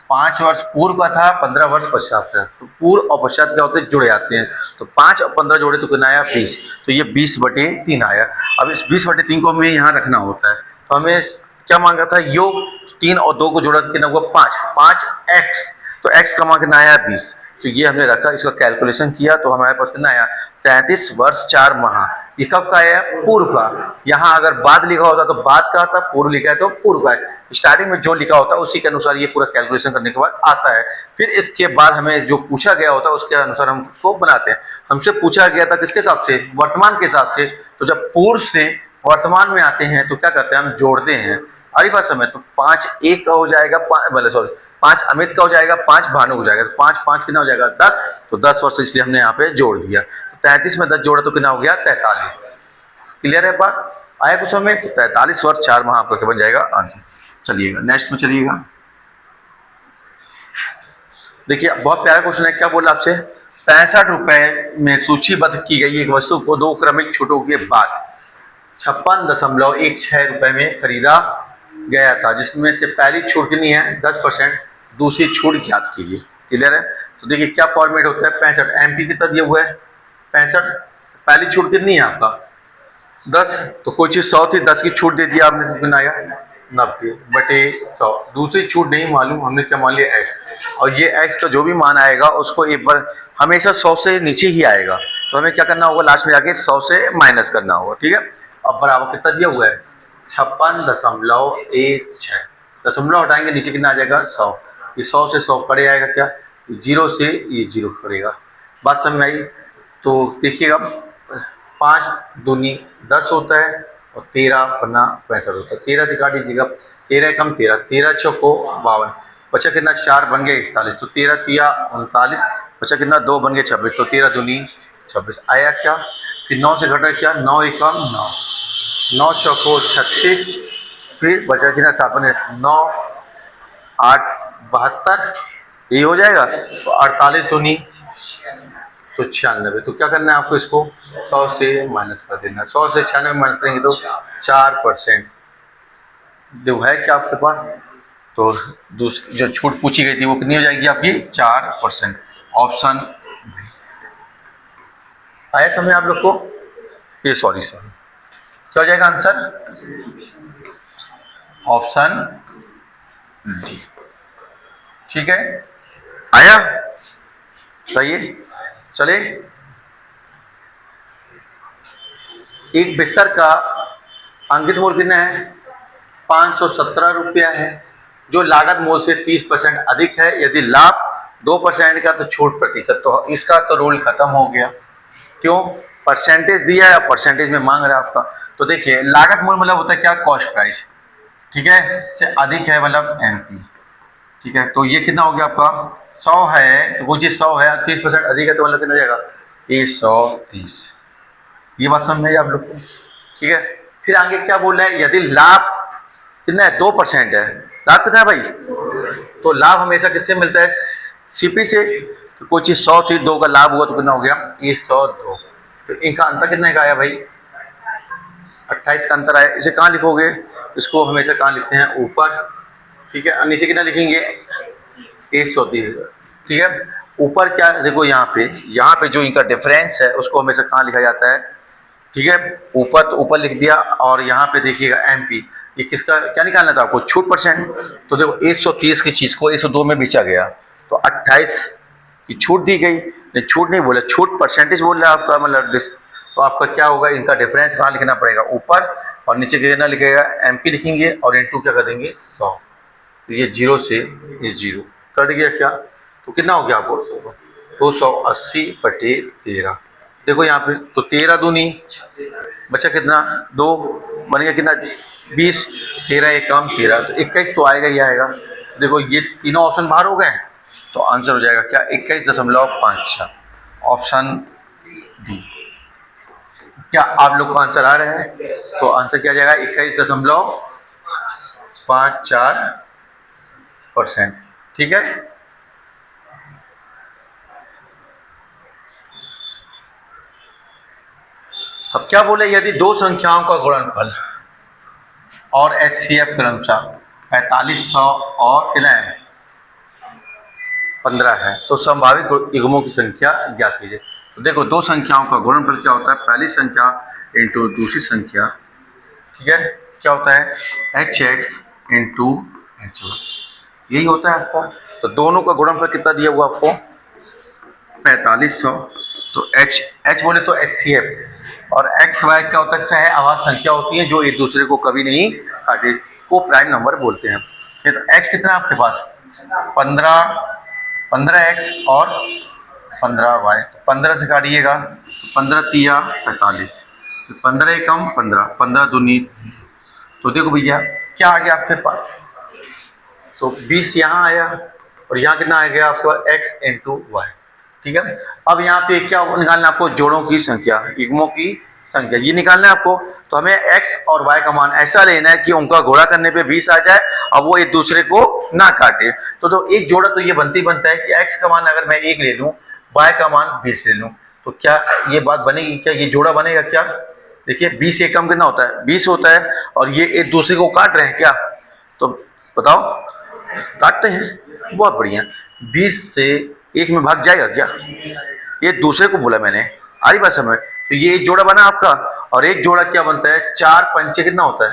5 वर्ष पूर्व का था, 15 वर्ष पश्चात का। तो पूर्व और पश्चात क्या होते हैं, जुड़े जाते हैं। तो 5 और 15 जोड़े तो कितना आया, 20। तो ये 20/3 आया। अब इस 20/3 को हमें यहाँ रखना होता है। तो हमें क्या मांगा था, योग 3 और 2 को जोड़ा कितना हुआ, 5। 5x, तो x का मान कितना आया, 20। तो ये हमने रखा, इसका कैलकुलेशन किया तो हमारे पास कितना आया, 33 वर्ष 4 माह। ये कब का आया, पूर्व का। यहाँ अगर बाद लिखा होता तो बाद का आता, पूर्व लिखा है तो पूर्व का है। स्टार्टिंग में जो लिखा होता है उसी के अनुसार ये पूरा कैलकुलेशन करने के बाद आता है। फिर इसके बाद हमें जो पूछा गया होता है उसके अनुसार हम उसको बनाते हैं। हमसे पूछा गया था किसके हिसाब से, वर्तमान के हिसाब से। तो जब पूर्व से वर्तमान में आते हैं तो क्या करते हैं, हम जोड़ते हैं। अरे बात समय, तो 5 एक का हो जाएगा, सॉरी 5 अमित का हो जाएगा, 5 भानु हो जाएगा। तो 5 5 कितना हो जाएगा, 10। तो 10 वर्ष इसलिए हमने यहाँ पे जोड़ दिया। तो 33 में 10 जोड़ा तो कितना हो गया, 43। क्लियर है बात, आया कुछ समय। तो 43 वर्ष 4 माह आपका बन जाएगा आंसर। चलिएगा नेक्स्ट में चलिएगा। देखिए बहुत प्यारा क्वेश्चन है। क्या बोला आपसे, 65 रुपए में सूचीबद्ध की गई एक वस्तु को 2 क्रमिक छूटों के बाद 56.16 रुपए में खरीदा गया था, जिसमें से पहली छूट कितनी है, 10%, दूसरी छूट ज्ञात कीजिए। क्लियर है। तो देखिए क्या फॉर्मेट होता है, 65 MP कितना दिया हुआ है, 65। पहली छूट कितनी है आपका, 10। तो कोई चीज़ 100 थी, 10 की छूट दे दिया आपने, तो कितना आया, 90/100। दूसरी छूट नहीं मालूम, हमने क्या मान लिया, x। और ये x का जो भी मान आएगा उसको एक बार हमेशा 100 से नीचे ही आएगा। तो हमें क्या करना होगा, लास्ट में जाके 100 से माइनस करना होगा। ठीक है। अब बराबर कितना दिया हुआ है, 56.16। दशमलव हटाएंगे नीचे कितना आ जाएगा, 100। ये 100 से 100 पड़े आएगा, क्या 0 से ये 0 पड़ेगा। बात समझ में आई। तो देखिएगा 5 दूनी 10 होता है, और 13 पन्ना 65 होता है। 13 से काट दीजिएगा, 13 कम 13, 13 चौको 52, बचा कितना, 4 बन गए 41। तो 13 तिया 39, बचा कितना, 2 बन गए 26। तो 13 दूनी 26 आया क्या। फिर 9 से घटा क्या, 9 एकम 9, 9 चौको 36, फिर बचा कितना 7 बन गए 9 8 72, ये हो जाएगा। तो 48 दूनी तो 96। तो क्या करना है आपको, इसको 100 से माइनस कर देना। 100 से 96 माइनस करेंगे तो 4% जो है क्या आपके पास। तो दूसरी जो छूट पूछी गई थी वो कितनी हो जाएगी आपकी, 4%। ऑप्शन आया समझ आप लोग को, ये सॉरी क्या हो जाएगा आंसर, ऑप्शन डी। ठीक है, आया सही है। चले, एक बिस्तर का अंकित मूल्य कितना है, 517 रुपया है, जो लागत मूल्य से 30% अधिक है। यदि लाभ 2% का तो छूट प्रतिशत, तो इसका तो रोल खत्म हो गया। क्यों, परसेंटेज दिया है, परसेंटेज में मांग रहा है आपका। तो देखिए लागत मूल्य मतलब होता है क्या, कॉस्ट प्राइस। ठीक है, से अधिक है मतलब MP। ठीक है, तो ये कितना हो गया आपका, 100 है, तो वो चीज़ 100 है, 30% अधिक है तो मतलब कितना जाएगा, ये 130। ये बात समझ में आप लोग को। ठीक है, फिर आगे क्या बोल रहा है, यदि लाभ कितना है, 2% है। लाभ कितना है भाई, तो लाभ हमेशा किससे मिलता है, CP से। तो कोई चीज़ 100 थी, 2 का लाभ हुआ तो कितना हो गया, ये 102। तो इनका अंतर कितने का आया भाई, 28 का अंतर आया। इसे कहाँ लिखोगे, इसको हमेशा कहाँ लिखते हैं, ऊपर। ठीक है, और नीचे कितना लिखेंगे 130, ठीक है। ऊपर क्या देखो यहाँ पे जो इनका डिफरेंस है उसको हमेशा कहाँ लिखा जाता है, ठीक है, ऊपर तो ऊपर लिख दिया, और यहाँ पे देखिएगा एमपी, ये किसका क्या निकालना था आपको, छूट परसेंट। तो देखो 130 की चीज़ को 102 में बेचा गया तो 28 की छूट दी गई, नहीं छूट नहीं बोला, छूट परसेंटेज बोल रहा है आपका, मतलब तो आपका क्या होगा, इनका डिफरेंस कहाँ लिखना पड़ेगा, ऊपर, और नीचे कितना लिखेगा एमपी लिखेंगे, और इनटू क्या कर देंगे 100। तो ये 0 से ये 0 कट गया क्या, तो कितना हो गया आपको 280/13। देखो यहाँ पे तो 13 दूनी बचा कितना 2, बन गया कितना 20, 13 एक कम 13, तो 21 तो आएगा ही आएगा। देखो ये तीनों ऑप्शन बाहर हो गए, तो आंसर हो जाएगा क्या 21.56, ऑप्शन डी। क्या आप लोग का आंसर आ रहा है, तो आंसर क्या जाएगा 21.54%, ठीक है। अब क्या बोले, यदि दो संख्याओं का गुणनफल और एचसीएफ क्रमशः 4500 और कितना है 15 है, तो संभावित युग्मों की संख्या ज्ञात कीजिए। तो देखो दो संख्याओं का गुणनफल क्या होता है, पहली संख्या इंटू दूसरी संख्या, ठीक है, क्या होता है hx इंटू hy, यही होता है आपका। तो दोनों का गुणनफल कितना दिया हुआ आपको 4500, तो h बोले तो HCF, और x y क्या होता है सह आवाज संख्या होती है जो एक दूसरे को कभी नहीं काटे, को प्राइम नंबर बोलते हैं। तो h कितना आपके पास 15x और 15y, 15 से काटिएगा तो 15 तिया 45, तो 15 एकम 15, 15 दूनी, तो देखो भैया क्या आ गया आपके पास, तो 20 यहाँ आया, और यहाँ कितना आ गया आपका x इंटू वाई, ठीक है। अब यहाँ पे क्या निकालना है आपको, जोड़ों की संख्या, युग्मों की संख्या, ये निकालना है आपको। तो हमें x और y का मान ऐसा लेना है कि उनका गुणा करने पे 20 आ जाए और वो एक दूसरे को ना काटे। तो एक जोड़ा तो ये बनता है कि x का मान अगर मैं 1 ले लूँ, y का मान 20 ले लूँ, तो क्या ये बात बनेगी, क्या ये जोड़ा बनेगा क्या। देखिए 20 एकम कितना होता है 20 होता है, और ये एक दूसरे को काट रहे हैं क्या, तो बताओ काटते हैं, बहुत बढ़िया। 20 से 1 में भाग जाएगा क्या, ये दूसरे को बोला मैंने, आ रही बात समझ। तो ये एक जोड़ा बना आपका, और एक जोड़ा क्या बनता है 4 पंचे कितना होता है,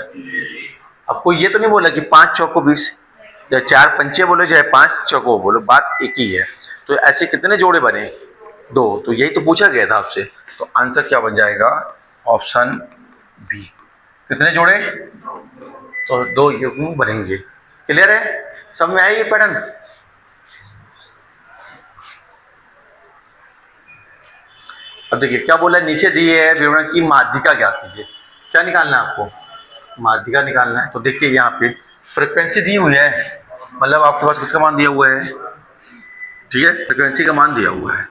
आपको ये तो नहीं बोला कि 5 चौको 20, चाहे 4 पंचे बोलो चाहे 5 चौको बोलो, बात एक ही है। तो ऐसे कितने जोड़े बने 2, तो यही तो पूछा गया था आपसे। तो आंसर क्या बन जाएगा ऑप्शन बी, कितने जोड़े, तो 2 युग्म बनेंगे। क्लियर है, सब में आई ये पैटर्न। अब देखिए क्या बोला है, नीचे दिए है विवरण की माध्यिका ज्ञात कीजिए। क्या निकालना है आपको, माध्यिका निकालना है। तो देखिए यहाँ पे फ्रिक्वेंसी दी हुई है, मतलब आपके पास किसका मान दिया हुआ है, ठीक है, फ्रिक्वेंसी का मान दिया हुआ है,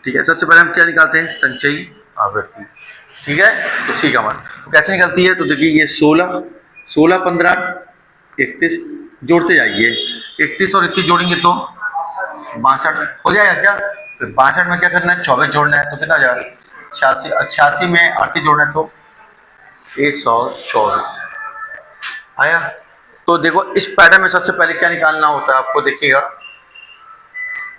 ठीक है। सबसे पहले हम क्या निकालते हैं, संचयी आवृत्ति, ठीक है, तो सी का मान तो कैसे निकलती है। तो देखिए ये 16, 16 15 31, जोड़ते जाइए, 31 और 31 जोड़ेंगे तो 62 हो जाएगा क्या। तो 62 में क्या करना है 24 जोड़ना है, तो कितना हो जाएगा 86, 86 में 38 जोड़ना है तो 124 आया। तो देखो इस पैटर्न में सबसे पहले क्या निकालना होता है आपको, देखिएगा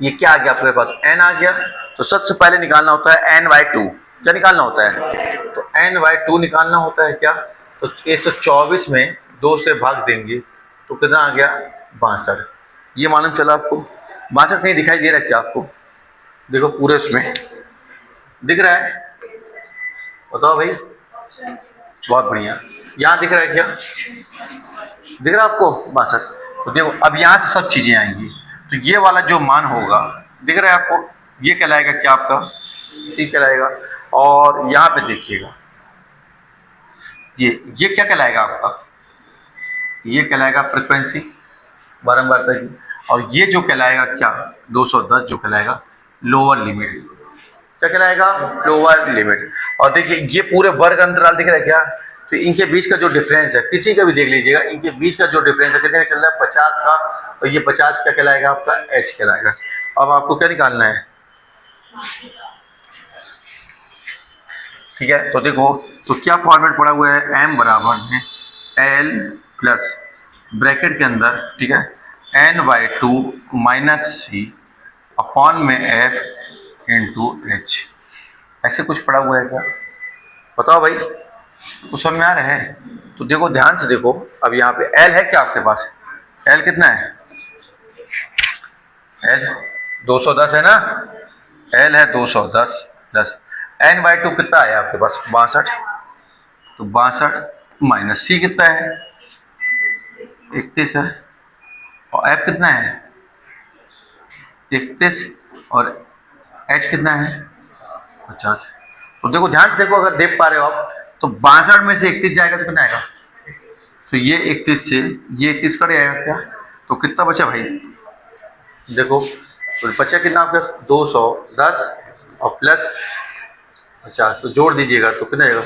ये क्या आ गया आपके पास n आ गया, तो सबसे पहले निकालना होता है n/2, क्या निकालना होता है, तो n/2 निकालना होता है क्या। तो 124 में 2 से भाग देंगे तो कितना आ गया 62, ये मालूम चला आपको। 62 नहीं दिखाई दे रहा है क्या आपको, देखो पूरे उसमें दिख रहा है, बताओ भाई, बहुत बढ़िया, यहाँ दिख रहा है क्या, दिख रहा है आपको 62। तो देखो अब यहाँ से सब चीजें आएंगी, तो ये वाला जो मान होगा दिख रहा है आपको, ये कहलाएगा क्या आपका सी कहलाएगा। और यहाँ पे देखिएगा ये क्या कहलाएगा आपका, ये कहलाएगा फ्रिक्वेंसी बारंबारता की, और ये जो कहलाएगा क्या 210 जो कहलाएगा लोअर लिमिट, क्या कहलाएगा लोअर लिमिट। और देखिए ये पूरे वर्ग अंतराल दिख रहा है क्या, तो इनके बीच का जो डिफरेंस है किसी का भी देख लीजिएगा, इनके बीच का जो डिफरेंस है कितने का चल रहा है 50 का, और ये 50 क्या कहलाएगा आपका h कहलाएगा। अब आपको क्या निकालना है, ठीक है, तो देखो तो क्या फॉर्मेट पड़ा हुआ है, m बराबर है l प्लस ब्रैकेट के अंदर, ठीक है, n/2 माइनस सी अपॉन में f इंटू एच। ऐसे कुछ पड़ा हुआ है क्या? बताओ भाई, कुछ समझ में आ रहा है? तो देखो ध्यान से देखो, अब यहाँ पे L है क्या आपके पास? L कितना है? L 210 है ना? L है 210 प्लस n/2 कितना है आपके पास? 62। तो 62 माइनस सी कितना है? 31 है। और F कितना है? 31। और H कितना है? 50 है। तो देखो ध्यान से देखो, अगर देख पा रहे हो आप, तो 62 में से 31 जाएगा तो कितना आएगा? तो ये 31 से ये 31 कट जाएगा क्या? तो कितना बचा भाई? देखो तो बचा कितना आपका? 210 और प्लस 50, तो जोड़ दीजिएगा तो कितना आएगा?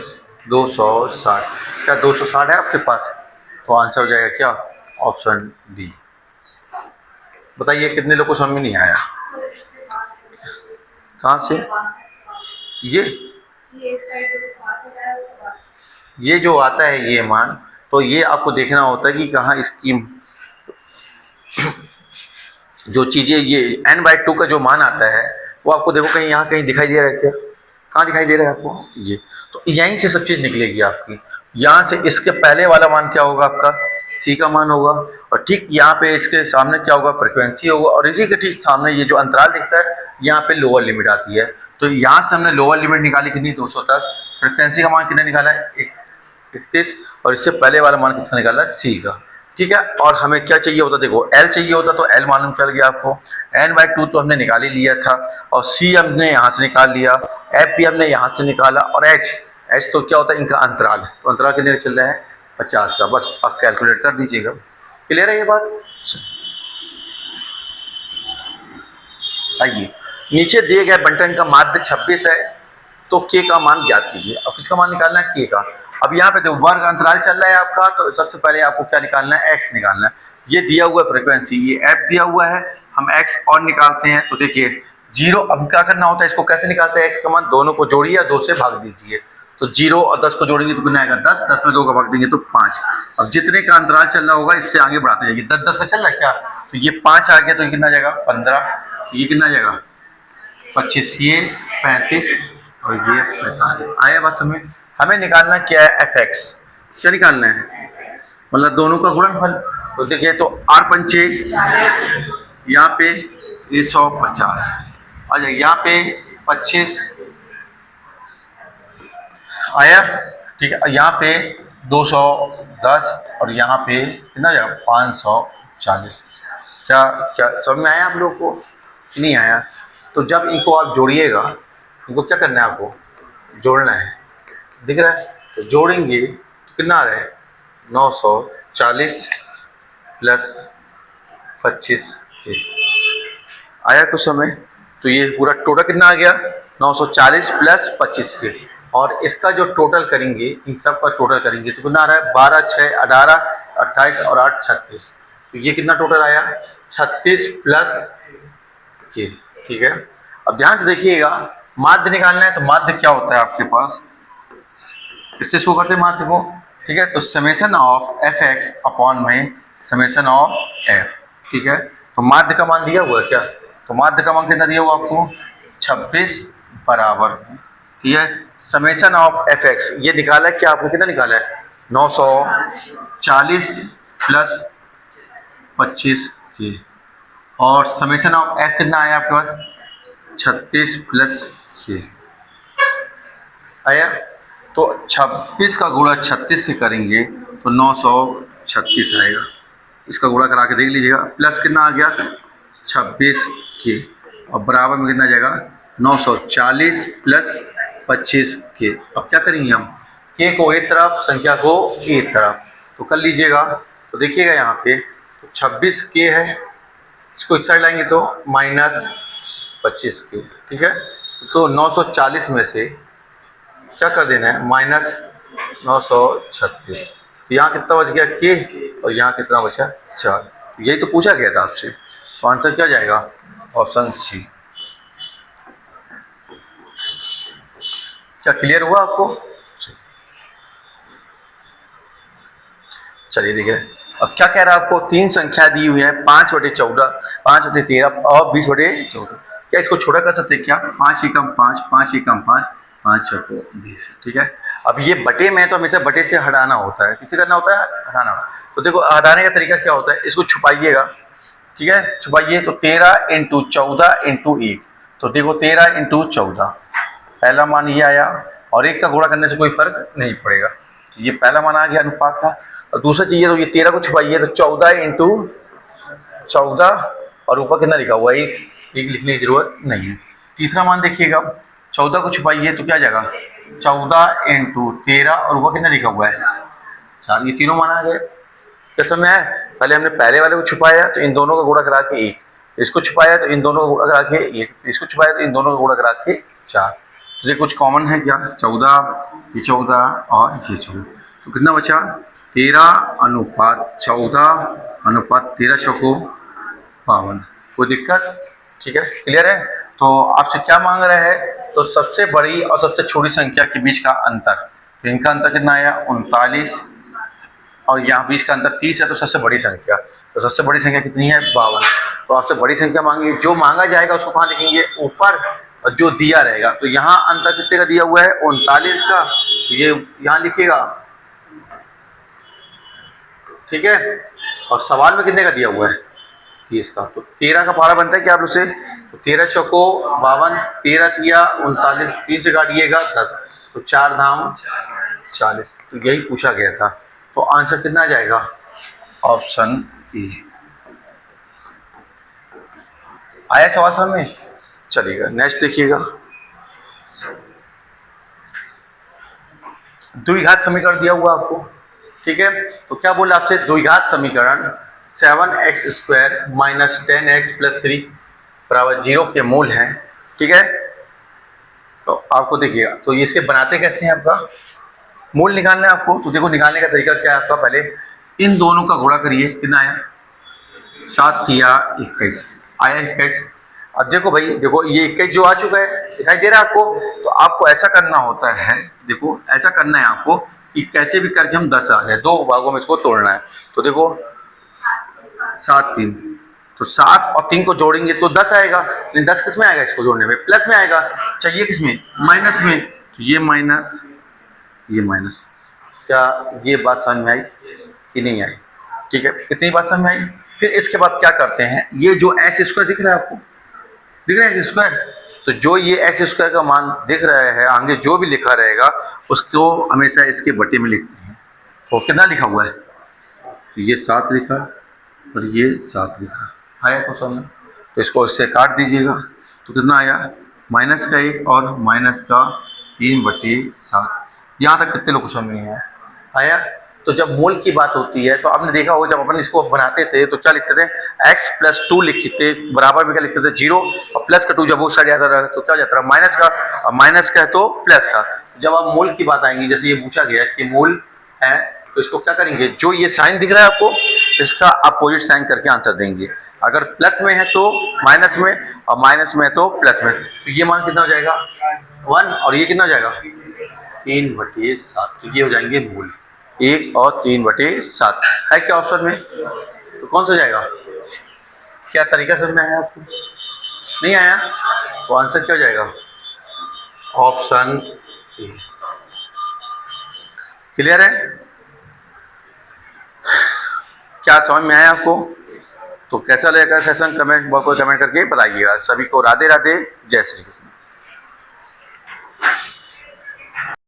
260। क्या 260 है आपके पास? तो आंसर हो जाएगा क्या? Option D. बताइए कितने लोग को समझ में नहीं आया? कहाँ से? ये जो आता है ये मान, तो ये आपको देखना होता है कि कहाँ इसकी जो चीज़ें, ये n/2 का जो मान आता है वो आपको देखो कहीं यहाँ कहीं दिखाई दे रहा है क्या? कहाँ दिखाई दे रहा है आपको? ये तो यहीं से सब चीज़ निकलेगी आपकी। यहाँ से इसके पहले वाला मान क्या होगा आपका? सी का मान होगा। और ठीक यहाँ पे इसके सामने क्या होगा? फ्रिक्वेंसी होगा। और इसी के ठीक सामने ये जो अंतराल दिखता है, यहाँ पे लोअर लिमिट आती है। तो यहाँ से हमने लोअर लिमिट निकाली कितनी? 210। फ्रिक्वेंसी का मान कितना निकाला है? 31। और इससे पहले वाला मान किसका निकाला है? सी का। ठीक है। और हमें क्या चाहिए होता? देखो एल चाहिए होता, तो एल मालूम चल गया आपको। n/2 तो हमने निकाल ही लिया था, और सी हमने यहाँ से निकाल लिया, एफ भी हमने यहाँ से निकाला, और एच तो क्या होता है? इनका अंतराल है। तो अंतराल कितने चल रहा है? 50 का। बस आप कैलकुलेट कर दीजिएगा। क्लियर है ये बात? आइए, नीचे दिए गए बंटन का माध्य 26 है, तो के का मान ज्ञात कीजिए। अब किसका मान निकालना है? के का। अब यहाँ पे जो वर्ग अंतराल चल रहा है आपका, तो सबसे पहले आपको क्या निकालना है? एक्स निकालना है। ये दिया हुआ फ्रीक्वेंसी, ये एफ दिया हुआ है, हम एक्स और निकालते हैं। तो देखिए 0, अब क्या करना होता है? इसको कैसे निकालते हैं? एक्स का मान दोनों को जोड़िए और 2 से भाग दीजिए। तो 0 और 10 को जोड़ेंगे तो कितना आएगा? 10। 10 में 2 का भाग देंगे तो 5। अब जितने का अंतराल चल रहा होगा इससे आगे बढ़ाते जाइए। 10-10 का चल रहा है क्या? तो ये 5 आ गया, तो ये कितना जाएगा? 15। तो ये कितना जाएगा? 25। ये 35 और ये 45। आया बात समझ? हमें निकालना क्या है? F x. क्या निकालना है? मतलब दोनों का गुणनफल। तो देखिए, तो 8×5 यहाँ पे ये 150 आ जाएगा, यहाँ पे 25 आया। ठीक है। यहाँ पे 210 और यहाँ पे कितना जाएगा? 540। क्या क्या समझ में आया आप लोग को? नहीं आया? तो जब इनको आप जोड़िएगा, इनको क्या करना है? आपको जोड़ना है। दिख रहा है? तो जोड़ेंगे तो कितना आ रहा है? 940 प्लस 25 के। आया कुछ समय? तो ये पूरा टोटल कितना आ गया? 940 प्लस 25 के। और इसका जो टोटल करेंगे, इन सब का टोटल करेंगे तो कितना आ रहा है? 12, 6, 18, 28 और 8, 36। तो ये कितना टोटल आया? 36 प्लस के। ठीक है। अब ध्यान से देखिएगा, माध्य निकालना है। तो माध्य क्या होता है आपके पास? इससे शो करते हैं माध्य को। ठीक है। तो summation of F x upon में समेशन ऑफ एफ। ठीक है। तो माध्य का मान दिया हुआ है क्या? तो माध्य का मान कितना दिया हुआ आपको? 26 बराबर। ठीक है। समेशन ऑफ एफ एक्स ये निकाला है क्या आपको? कितना निकाला है? 940 प्लस 25 के। और समेशन ऑफ एफ कितना आया आपके पास? 36 प्लस के आया। तो 26 का गुणा 36 से करेंगे तो 936 आएगा। इसका गुणा करा के देख लीजिएगा। प्लस कितना आ गया? 26 के। और बराबर में कितना जाएगा? 940 प्लस 25 के। अब क्या करेंगे हम? के को एक तरफ, संख्या को एक तरफ, तो कर लीजिएगा। तो देखिएगा यहाँ पे तो 26 के है, इसको इस साइड लाएंगे तो माइनस 25 के। ठीक है। तो 940 में से क्या कर देना है? माइनस 936। तो यहाँ कितना बच गया? के। और यहाँ कितना बचा? 4। यही तो पूछा गया था आपसे। तो आंसर क्या जाएगा? Option C. क्या क्लियर हुआ आपको? चलिए देखिए, अब क्या कह रहा है आपको, तीन संख्या दी हुई है 5/14, 5/13 और 20/14। क्या इसको छोटा कर सकते हैं क्या? 5 एकम 5, 5 एकम 5, 5 चौको 20। ठीक है, अब ये बटे में तो हमेशा बटे से हटाना होता है, किसे करना होता है? हटाना। तो देखो हटाने का तरीका क्या होता है, इसको छुपाइएगा। ठीक है, छुपाइए। तो 13 × 14 × 1, तो देखो 13 × 14, पहला मान ये आया, और एक का गुणा करने से कोई फर्क नहीं पड़ेगा। ये पहला मान आ गया अनुपात का। और दूसरा चाहिए तो ये 13 को छुपाइए, तो 14 × 14, और ऊपर कितना लिखा हुआ है? एक लिखने की जरूरत नहीं है। तीसरा मान देखिएगा, 14 को छुपाइए तो क्या जाएगा? 14 × 13, और ऊपर कितना लिखा हुआ है? 4। ये तीनों मान आ गए। क्या समझ में आया? पहले हमने पहले वाले को छुपाया तो इन दोनों का गुणा करा के 1, इसको छुपाया तो इन दोनों का गुणा करा के 1, इसको छुपाया तो इन दोनों का गुणा करा के 4। तो ये कुछ कॉमन है क्या? 14, ये 14 और ये 14। तो कितना बचा? 13/14 = 13 52। कोई दिक्कत? ठीक है, क्लियर है? तो आपसे क्या मांग रहा है? तो सबसे बड़ी और सबसे छोटी संख्या के बीच का अंतर। तो इनका अंतर कितना आया? 39, और यहाँ बीच का अंतर 30 है, तो सबसे बड़ी संख्या। तो सबसे बड़ी संख्या कितनी है? 52। तो आपसे बड़ी संख्या मांगी, जो मांगा जाएगा उसको कहाँ लिखेंगे? ऊपर, और जो दिया रहेगा। तो यहाँ अंतर कितने का दिया हुआ है? 39 का, तो ये यहाँ लिखिएगा। ठीक है, और सवाल में कितने का दिया हुआ है? 30 का। तो 13 का पहाड़ा बनता है क्या आप उससे? तो 13 चौको 52, 13 तिया 39, 3 से काटिएगा 10, तो 4 धाम 40। तो यही पूछा गया था। तो आंसर कितना आ जाएगा? Option E. आया सवाल समझ में? चलिएगा नेक्स्ट देखिएगा। द्विघात समीकरण दिया हुआ आपको। ठीक है, तो क्या बोला आपसे? द्विघात समीकरण 7x² - 10x + 3 = 0 के मूल हैं। ठीक है, तो आपको देखिएगा, तो इसके बनाते कैसे हैं? आपका मूल निकालना है आपको। तो देखो निकालने का तरीका क्या है आपका? पहले इन दोनों का गुणा करिए, कितना आया? 7 तिया 21, आया 21। अब देखो भाई, देखो ये 21 जो आ चुका है, दिखाई दे रहा है आपको? तो आपको ऐसा करना होता है, देखो ऐसा करना है आपको कि कैसे भी करके हम 10 आ जाए, दो भागों में इसको तोड़ना है। तो देखो 7 3, तो 7 और 3 को जोड़ेंगे तो 10 आएगा, लेकिन 10 किस में आएगा? इसको जोड़ने में प्लस में आएगा। चाहिए किस में? माइनस में। तो ये माइनस, ये माइनस। क्या ये बात समझ में आई कि नहीं आई? ठीक है, कितनी बात समझ में आई? फिर इसके बाद क्या करते हैं, ये जो x² दिख रहा है आपको, दिख रहा है x²? तो जो ये x² का मान दिख रहा है, आगे जो भी लिखा रहेगा उसको हमेशा इसके बटे में लिखते हैं। तो कितना लिखा हुआ है? तो ये 7 लिखा और ये 7 लिखा, आया तो समझ? तो इसको इससे काट दीजिएगा, तो कितना आया? -1 और -3/7। यहाँ तक कितने लोग को समझ नहीं आया? तो जब मूल की बात होती है तो आपने देखा होगा, जब अपन इसको बनाते थे तो क्या लिखते थे? x + 2 लिखते, बराबर में क्या लिखते थे? 0, और प्लस का 2 जब वो साइड आता रहा तो क्या जाता रहा? माइनस का, और माइनस का है तो प्लस का। जब आप मूल की बात आएंगी, जैसे ये पूछा गया कि मूल है, तो इसको क्या करेंगे? जो ये साइन दिख रहा है आपको, इसका अपोजिट साइन करके आंसर देंगे। अगर प्लस में है तो माइनस में, और माइनस में है तो प्लस में। तो ये मान कितना हो जाएगा? 1, और ये कितना हो जाएगा? 3/7। तो ये हो जाएंगे मूल, 1 और 3/7 है क्या ऑप्शन में? तो कौन सा जाएगा? क्या तरीका समझ में आया आपको? नहीं आया? तो आंसर क्या हो जाएगा? Option A. क्लियर है? क्या समझ में आया आपको? तो कैसा लगेगा सेशन? कमेंट बॉक्स में कमेंट करके बताइएगा। सभी को राधे राधे, जय श्री कृष्ण।